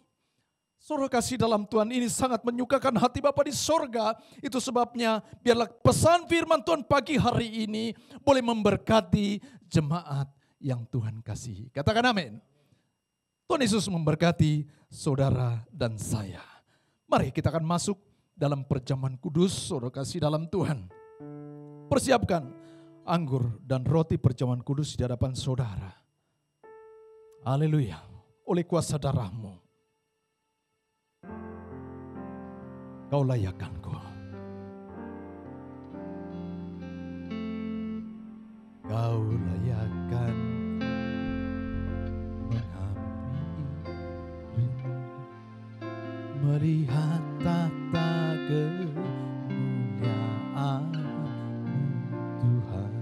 Saudara kasih dalam Tuhan, ini sangat menyukakan hati Bapa di sorga. Itu sebabnya biarlah pesan firman Tuhan pagi hari ini boleh memberkati jemaat yang Tuhan kasihi. Katakan amin. Tuhan Yesus memberkati saudara dan saya. Mari kita akan masuk dalam perjamuan kudus. Saudara kasih dalam Tuhan, persiapkan anggur dan roti perjamuan kudus di hadapan saudara. Haleluya. Oleh kuasa darah-Mu, Kau layakkanku. Kau layakkan menghampiri, melihat tata kemuliaan Tuhan.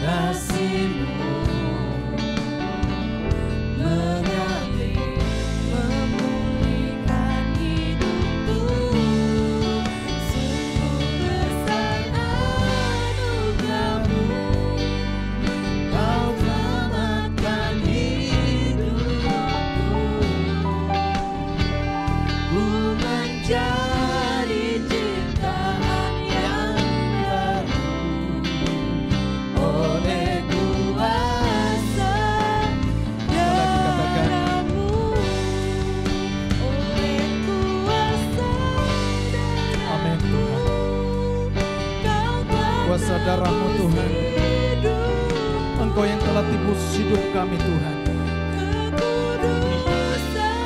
Kasih darah-Mu Tuhan. Engkau yang telah tebus hidup kami Tuhan.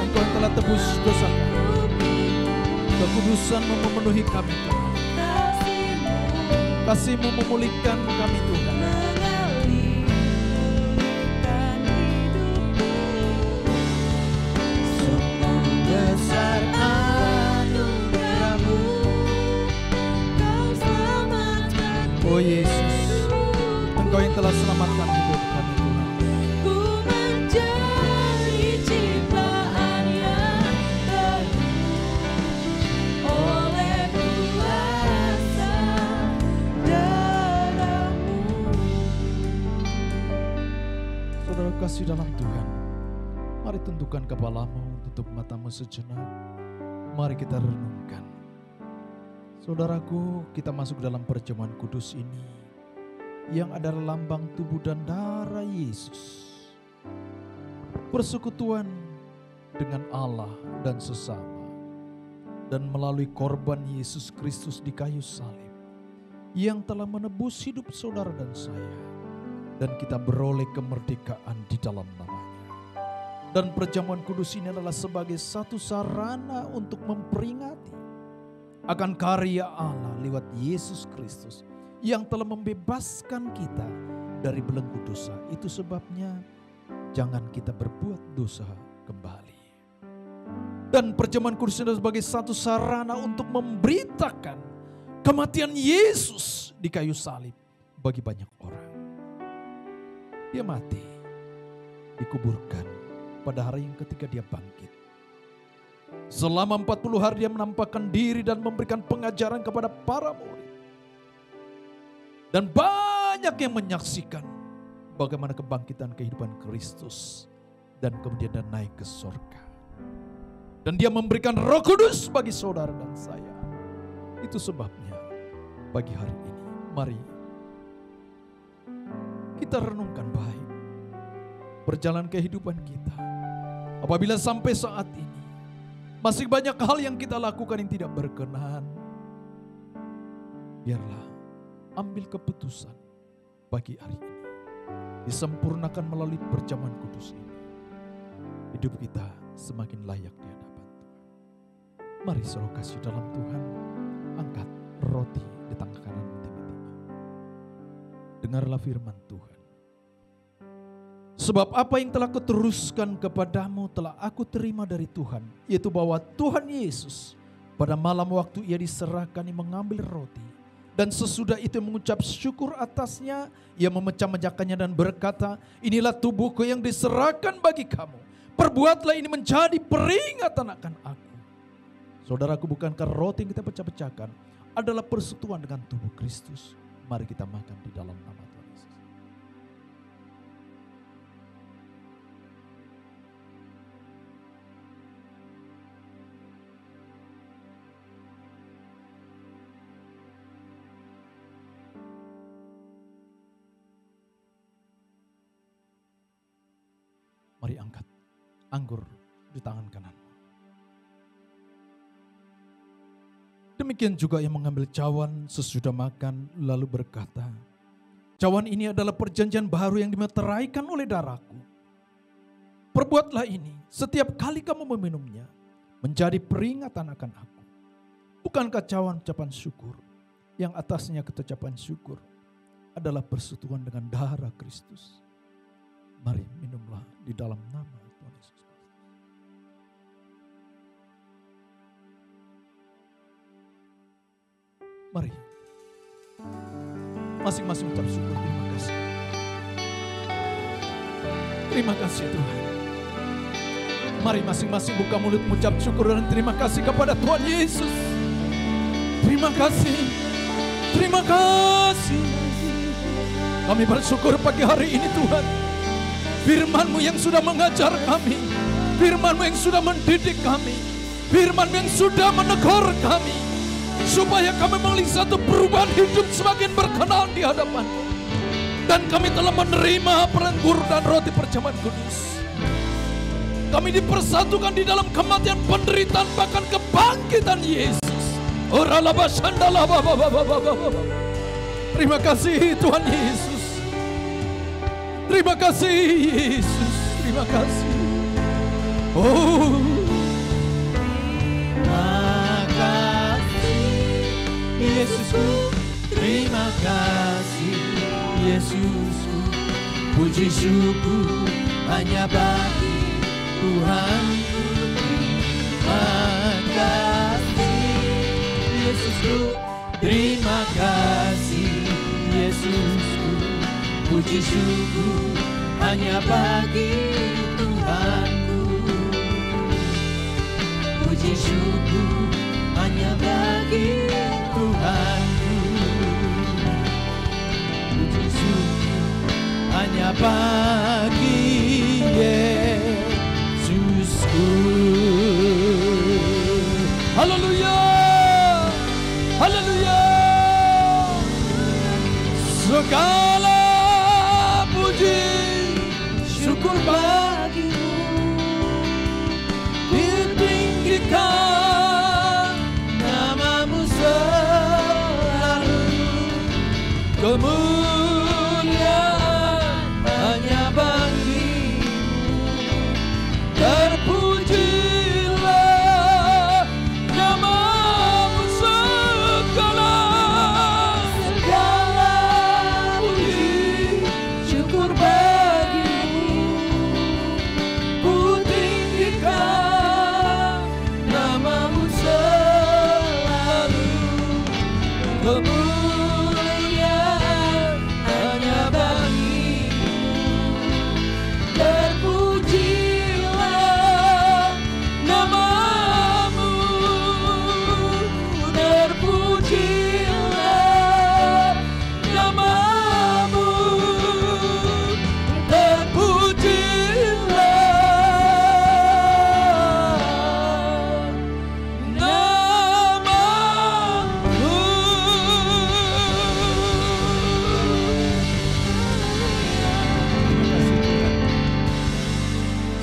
Engkau yang telah tebus dosa kami. Kekudusan-Mu memenuhi kami Tuhan. Kasih-Mu memulihkan kami Tuhan. Besar anugerah-Mu, Kau selamatkan. Oh Yesus, Engkau yang telah selamatkan hidup kami Tuhan. Ku menjadi ciptaan yang baru oleh kuasa darah-Mu. Saudara kasih dalam Tuhan, mari tundukkan kepalamu, tutup matamu sejenak. Mari kita renungkan. Saudaraku, kita masuk dalam perjamuan kudus ini yang adalah lambang tubuh dan darah Yesus. Persekutuan dengan Allah dan sesama. Dan melalui korban Yesus Kristus di kayu salib yang telah menebus hidup saudara dan saya. Dan kita beroleh kemerdekaan di dalam namanya. Dan perjamuan kudus ini adalah sebagai satu sarana untuk memperingati akan karya Allah lewat Yesus Kristus yang telah membebaskan kita dari belenggu dosa. Itu sebabnya jangan kita berbuat dosa kembali. Dan perjamuan kudus ini adalah sebagai satu sarana untuk memberitakan kematian Yesus di kayu salib bagi banyak orang. Dia mati, dikuburkan, pada hari yang ketiga dia bangkit. Selama 40 hari dia menampakkan diri dan memberikan pengajaran kepada para murid. Dan banyak yang menyaksikan bagaimana kebangkitan kehidupan Kristus. Dan kemudian dia naik ke surga. Dan dia memberikan Roh Kudus bagi saudara dan saya. Itu sebabnya pagi hari ini mari kita renungkan baik perjalanan kehidupan kita. Apabila sampai saat ini masih banyak hal yang kita lakukan yang tidak berkenan, biarlah ambil keputusan pagi hari ini. Disempurnakan melalui perjamuan kudus ini. Hidup kita semakin layak di hadapan Tuhan. Mari saudara kasih dalam Tuhan, angkat roti di tangan kananmu tinggi-tinggi. Dengarlah firman Tuhan. Sebab apa yang telah kuteruskan kepadamu telah aku terima dari Tuhan, yaitu bahwa Tuhan Yesus pada malam waktu ia diserahkan, ia mengambil roti. Dan sesudah itu mengucap syukur atasnya, ia memecah-mecahkannya dan berkata, inilah tubuhku yang diserahkan bagi kamu. Perbuatlah ini menjadi peringatan akan aku. Saudaraku, bukankah roti yang kita pecah-pecahkan adalah persekutuan dengan tubuh Kristus? Mari kita makan di dalam nama Tuhan Yesus. Mari angkat anggur di tangan kanan. Demikian juga yang mengambil cawan sesudah makan lalu berkata, cawan ini adalah perjanjian baru yang dimeteraikan oleh darahku. Perbuatlah ini setiap kali kamu meminumnya menjadi peringatan akan aku. Bukankah cawan ucapan syukur yang atasnya ketucapan syukur adalah persekutuan dengan darah Kristus? Mari minumlah di dalam nama Tuhan Yesus Kristus. Mari masing-masing ucap syukur. Terima kasih. Terima kasih Tuhan. Mari masing-masing buka mulut mengucap syukur dan terima kasih kepada Tuhan Yesus. Terima kasih. Terima kasih. Kami bersyukur pagi hari ini Tuhan. Firman-Mu yang sudah mengajar kami. Firman-Mu yang sudah mendidik kami. Firman-Mu yang sudah menegur kami. Supaya kami melihat satu perubahan hidup semakin berkenan di hadapan-Mu. Dan kami telah menerima peranggur dan roti perjamuan kudus. Kami dipersatukan di dalam kematian, penderitaan, bahkan kebangkitan Yesus. Terima kasih Tuhan Yesus. Terima kasih Yesus. Terima kasih. Oh, Terima kasih Yesusku, terima kasih Yesusku. Puji syukur hanya bagi Tuhanku. Terima kasih Yesusku, terima kasih Yesusku. Puji syukur hanya bagi Tuhanku. Puji syukur hanya bagi Tuhanku. Puji syukur hanya bagi Yesusku. haleluya. Haleluya. Segala puji syukur bagimu, ditinggikan namamu selalu. Kemuliaan hanya bagimu. Terpujilah namamu segala. Segala puji syukur bagimu, ku tinggikan namamu selalu. Kemuliaan hanya bagimu. Terpujilah namamu, terpujilah namamu, terpujilah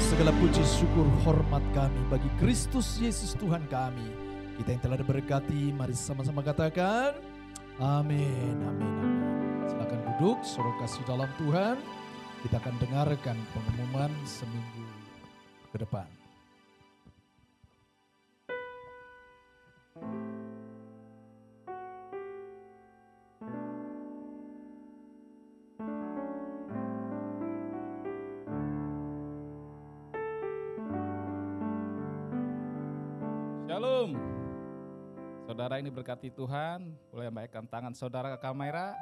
Segala puji syukur hormat kami bagi Kristus Yesus Tuhan kami. Kita yang telah diberkati, mari sama-sama katakan amin, amin, amin. Silakan duduk, saudara kasih dalam Tuhan. Kita akan dengarkan pengumuman seminggu ke depan. Shalom. Saudara ini berkati Tuhan, boleh baikkan tangan saudara ke kamera.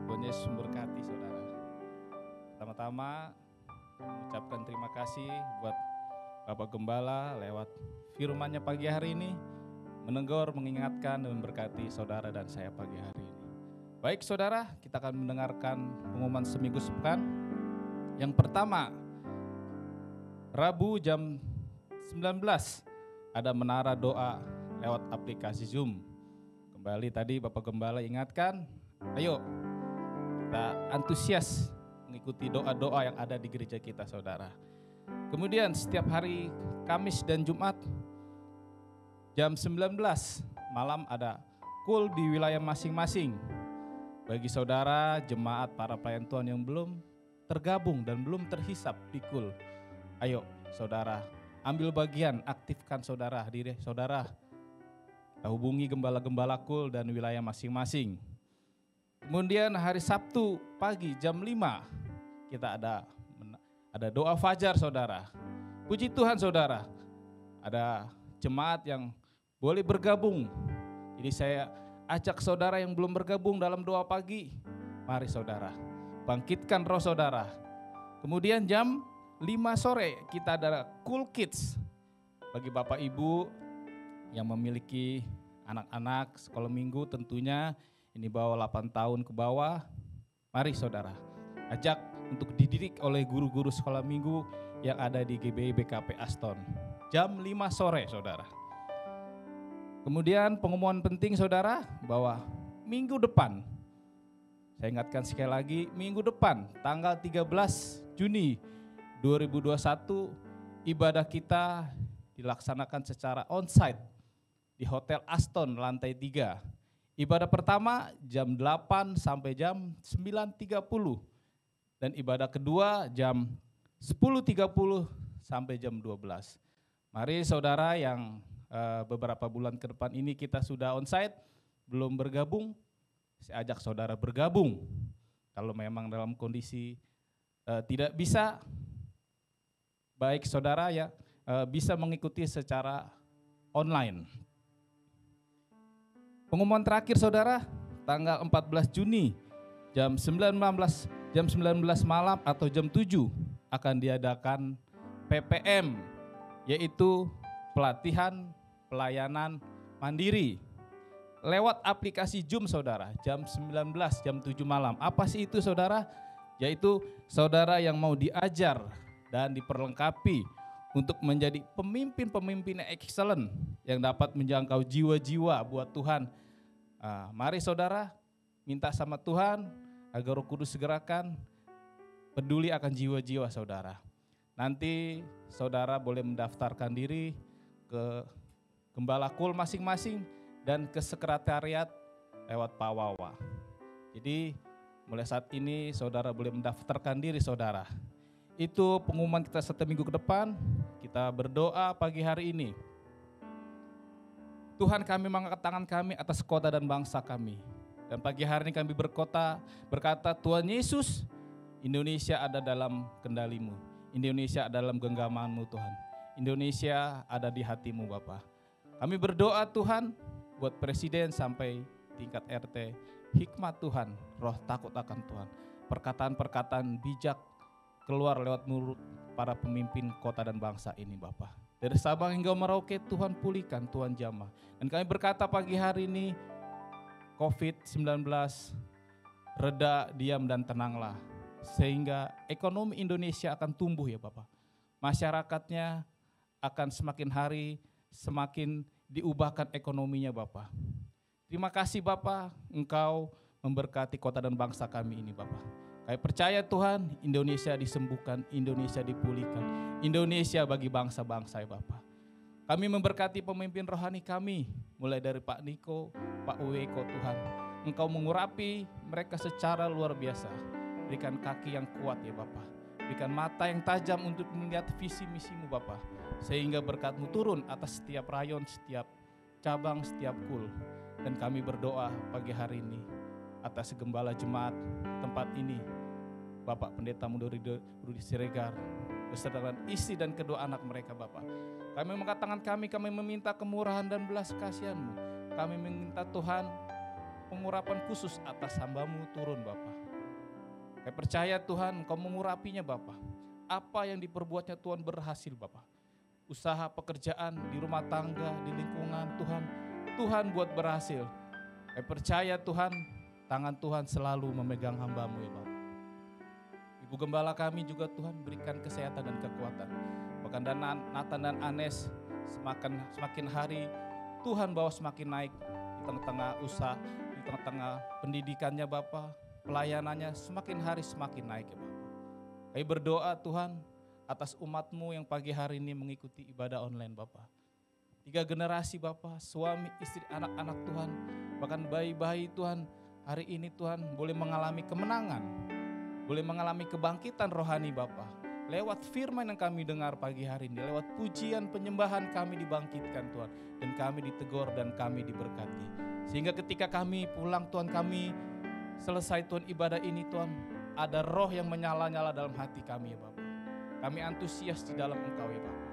Tuhan Yesus memberkati saudara. Pertama-tama mengucapkan terima kasih buat Bapak Gembala lewat firman-Nya pagi hari ini, menegur, mengingatkan, dan memberkati saudara dan saya pagi hari ini. Baik saudara, kita akan mendengarkan pengumuman seminggu sepekan. Yang pertama, Rabu jam 19 ada menara doa lewat aplikasi Zoom. Kembali tadi Bapak Gembala ingatkan, ayo kita antusias mengikuti doa-doa yang ada di gereja kita saudara. Kemudian setiap hari Kamis dan Jumat jam 19 malam ada kul di wilayah masing-masing. Bagi saudara jemaat para pelayan Tuhan yang belum tergabung dan belum terhisap di kul, ayo saudara ambil bagian, aktifkan saudara, diri saudara. Kita hubungi gembala-gembala kul dan wilayah masing-masing. Kemudian hari Sabtu pagi jam 5 kita ada doa fajar saudara. Puji Tuhan saudara, ada jemaat yang boleh bergabung. Jadi saya ajak saudara yang belum bergabung dalam doa pagi, mari saudara, bangkitkan roh saudara. Kemudian jam 5 sore kita ada Cool Kids. Bagi Bapak Ibu yang memiliki anak-anak sekolah minggu tentunya ini bawah 8 tahun ke bawah. Mari saudara, ajak untuk dididik oleh guru-guru sekolah minggu yang ada di GBI BKP Aston. Jam 5 sore saudara. Kemudian pengumuman penting saudara bahwa minggu depan, saya ingatkan sekali lagi, minggu depan tanggal 13 Juni 2021 ibadah kita dilaksanakan secara onsite di Hotel Aston lantai 3. Ibadah pertama jam 8 sampai jam 9.30. Dan ibadah kedua jam 10.30 sampai jam 12. Mari saudara yang beberapa bulan ke depan ini kita sudah onsite, belum bergabung, saya ajak saudara bergabung. Kalau memang dalam kondisi tidak bisa, baik saudara ya bisa mengikuti secara online. Pengumuman terakhir saudara, tanggal 14 Juni jam 19 malam atau jam 7 akan diadakan PPM, yaitu pelatihan pelayanan mandiri lewat aplikasi Zoom saudara, jam 19 jam 7 malam. Apa sih itu saudara? Yaitu saudara yang mau diajar dan diperlengkapi untuk menjadi pemimpin-pemimpin yang excellent yang dapat menjangkau jiwa-jiwa buat Tuhan. Mari saudara minta sama Tuhan agar Roh Kudus segerakan peduli akan jiwa-jiwa saudara. Nanti saudara boleh mendaftarkan diri ke Gembala Kul masing-masing dan ke sekretariat lewat Pak Wawa. Jadi mulai saat ini saudara boleh mendaftarkan diri saudara. Itu pengumuman kita 1 minggu ke depan. Kita berdoa pagi hari ini. Tuhan, kami mengangkat tangan kami atas kota dan bangsa kami. Dan pagi hari ini kami berkata, Tuhan Yesus, Indonesia ada dalam kendali-Mu. Indonesia ada dalam genggaman-Mu Tuhan. Indonesia ada di hati-Mu Bapa. Kami berdoa Tuhan buat presiden sampai tingkat RT. Hikmat Tuhan, roh takut akan Tuhan. Perkataan-perkataan bijak keluar lewat mulut para pemimpin kota dan bangsa ini Bapa. Dari Sabang hingga Merauke Tuhan pulihkan, Tuhan jamah. Dan kami berkata pagi hari ini COVID-19 reda, diam dan tenanglah. Sehingga ekonomi Indonesia akan tumbuh ya Bapak. Masyarakatnya akan semakin hari semakin diubahkan ekonominya Bapak. Terima kasih Bapak, Engkau memberkati kota dan bangsa kami ini Bapak. Kami percaya Tuhan, Indonesia disembuhkan, Indonesia dipulihkan, Indonesia bagi bangsa-bangsa ya Bapak. Kami memberkati pemimpin rohani kami, mulai dari Pak Niko, Pak Uweko Tuhan. Engkau mengurapi mereka secara luar biasa. Berikan kaki yang kuat ya Bapak. Berikan mata yang tajam untuk melihat visi misimu Bapak. Sehingga berkat-Mu turun atas setiap rayon, setiap cabang, setiap kul. Dan kami berdoa pagi hari ini atas gembala jemaat tempat ini, Bapak Pendeta Mudori Rudi Siregar, beserta dengan istri dan kedua anak mereka Bapak. Kami mengangkat tangan kami meminta kemurahan dan belas kasihan-Mu. Kami meminta Tuhan pengurapan khusus atas hamba-Mu turun Bapak. Kami percaya Tuhan Engkau mengurapinya Bapak. Apa yang diperbuatnya Tuhan berhasil Bapak. Usaha pekerjaan di rumah tangga, di lingkungan Tuhan buat berhasil. Kami percaya Tuhan, tangan Tuhan selalu memegang hamba-Mu ya Bapak. Ibu Gembala kami juga Tuhan berikan kesehatan dan kekuatan. Bahkan Nathan dan Anes semakin hari Tuhan bawa semakin naik di tengah-tengah usaha, di tengah-tengah pendidikannya Bapak, pelayanannya semakin hari semakin naik ya Bapak. Kami berdoa Tuhan atas umat-Mu yang pagi hari ini mengikuti ibadah online Bapak. 3 generasi Bapak, suami, istri, anak-anak Tuhan, bahkan bayi-bayi Tuhan, hari ini Tuhan boleh mengalami kemenangan, boleh mengalami kebangkitan rohani Bapak. Lewat firman yang kami dengar pagi hari ini, lewat pujian penyembahan kami dibangkitkan Tuhan. Dan kami ditegur dan kami diberkati. Sehingga ketika kami pulang Tuhan, kami selesai Tuhan ibadah ini Tuhan, ada roh yang menyala-nyala dalam hati kami ya Bapak. Kami antusias di dalam Engkau ya Bapak.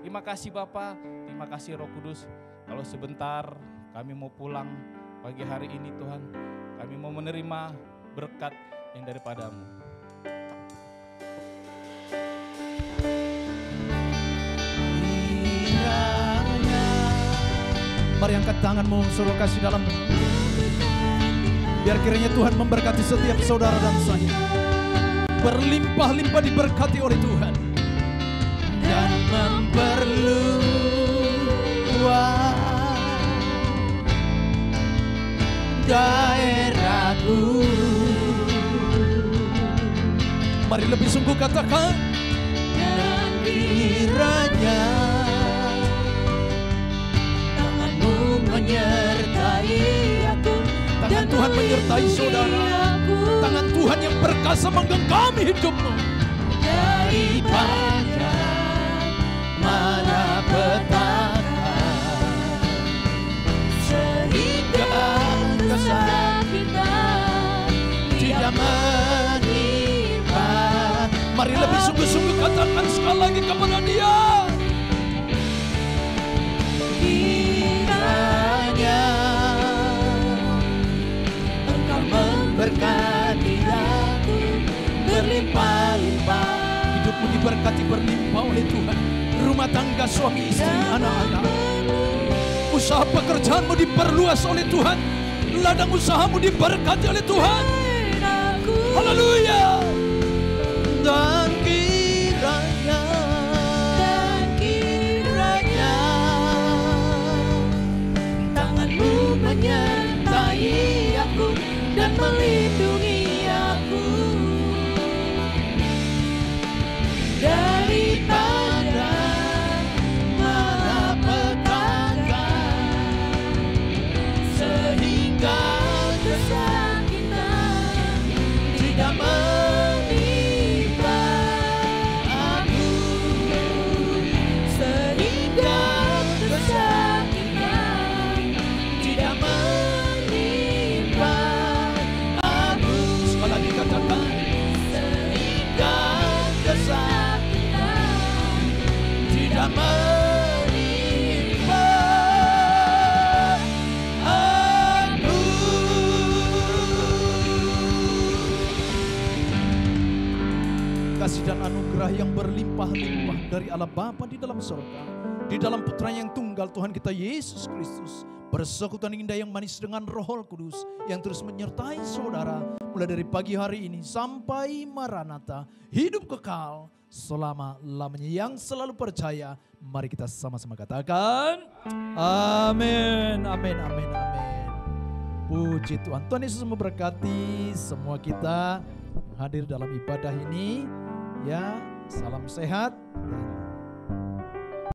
Terima kasih Bapak, terima kasih Roh Kudus. Kalau sebentar kami mau pulang pagi hari ini Tuhan, kami mau menerima berkat yang daripada-Mu. Mari angkat tanganmu, suruh kasih dalam. Biar kiranya Tuhan memberkati setiap saudara dan saya. Berlimpah-limpah diberkati oleh Tuhan. Dan memperluas daerahku. Mari lebih sungguh katakan. Dan kiranya tangan-Mu menyertai aku menyertai saudara. Tangan Tuhan yang perkasa menggenggam hidupmu. Daripada malapetaka, sehingga kesakitan tidak menimpa. Mari lebih sungguh-sungguh katakan sekali lagi kepada Dia. Kiranya Engkau memberkati aku berlimpah-limpah. Hidupmu diberkati berlimpah oleh Tuhan. Rumah tangga suami istri, anak-anak. Usaha pekerjaanmu diperluas oleh Tuhan. Ladang usahamu diberkati oleh Tuhan. Haleluya. Dan kiranya tanganmu menyertai aku dan melindungi aku daripada malapetaka, sehingga kesakitan tidak menimpa aku, sehingga kesakitan tidak menimpa aku. Sekali lagi katakan. Sehingga kesakitan tidak menimpa aku. Kasih dan anugerah yang berlimpah-limpah dari Allah Bapa di dalam surga, di dalam Putra yang tunggal Tuhan kita Yesus Kristus, bersekutuan indah yang manis dengan Roh Kudus yang terus menyertai saudara mulai dari pagi hari ini sampai Maranatha, hidup kekal selama-lamanya. Yang selalu percaya, mari kita sama-sama katakan amin, amin, amin, amin. Puji Tuhan. Tuhan Yesus memberkati semua kita yang hadir dalam ibadah ini. Ya, salam sehat dan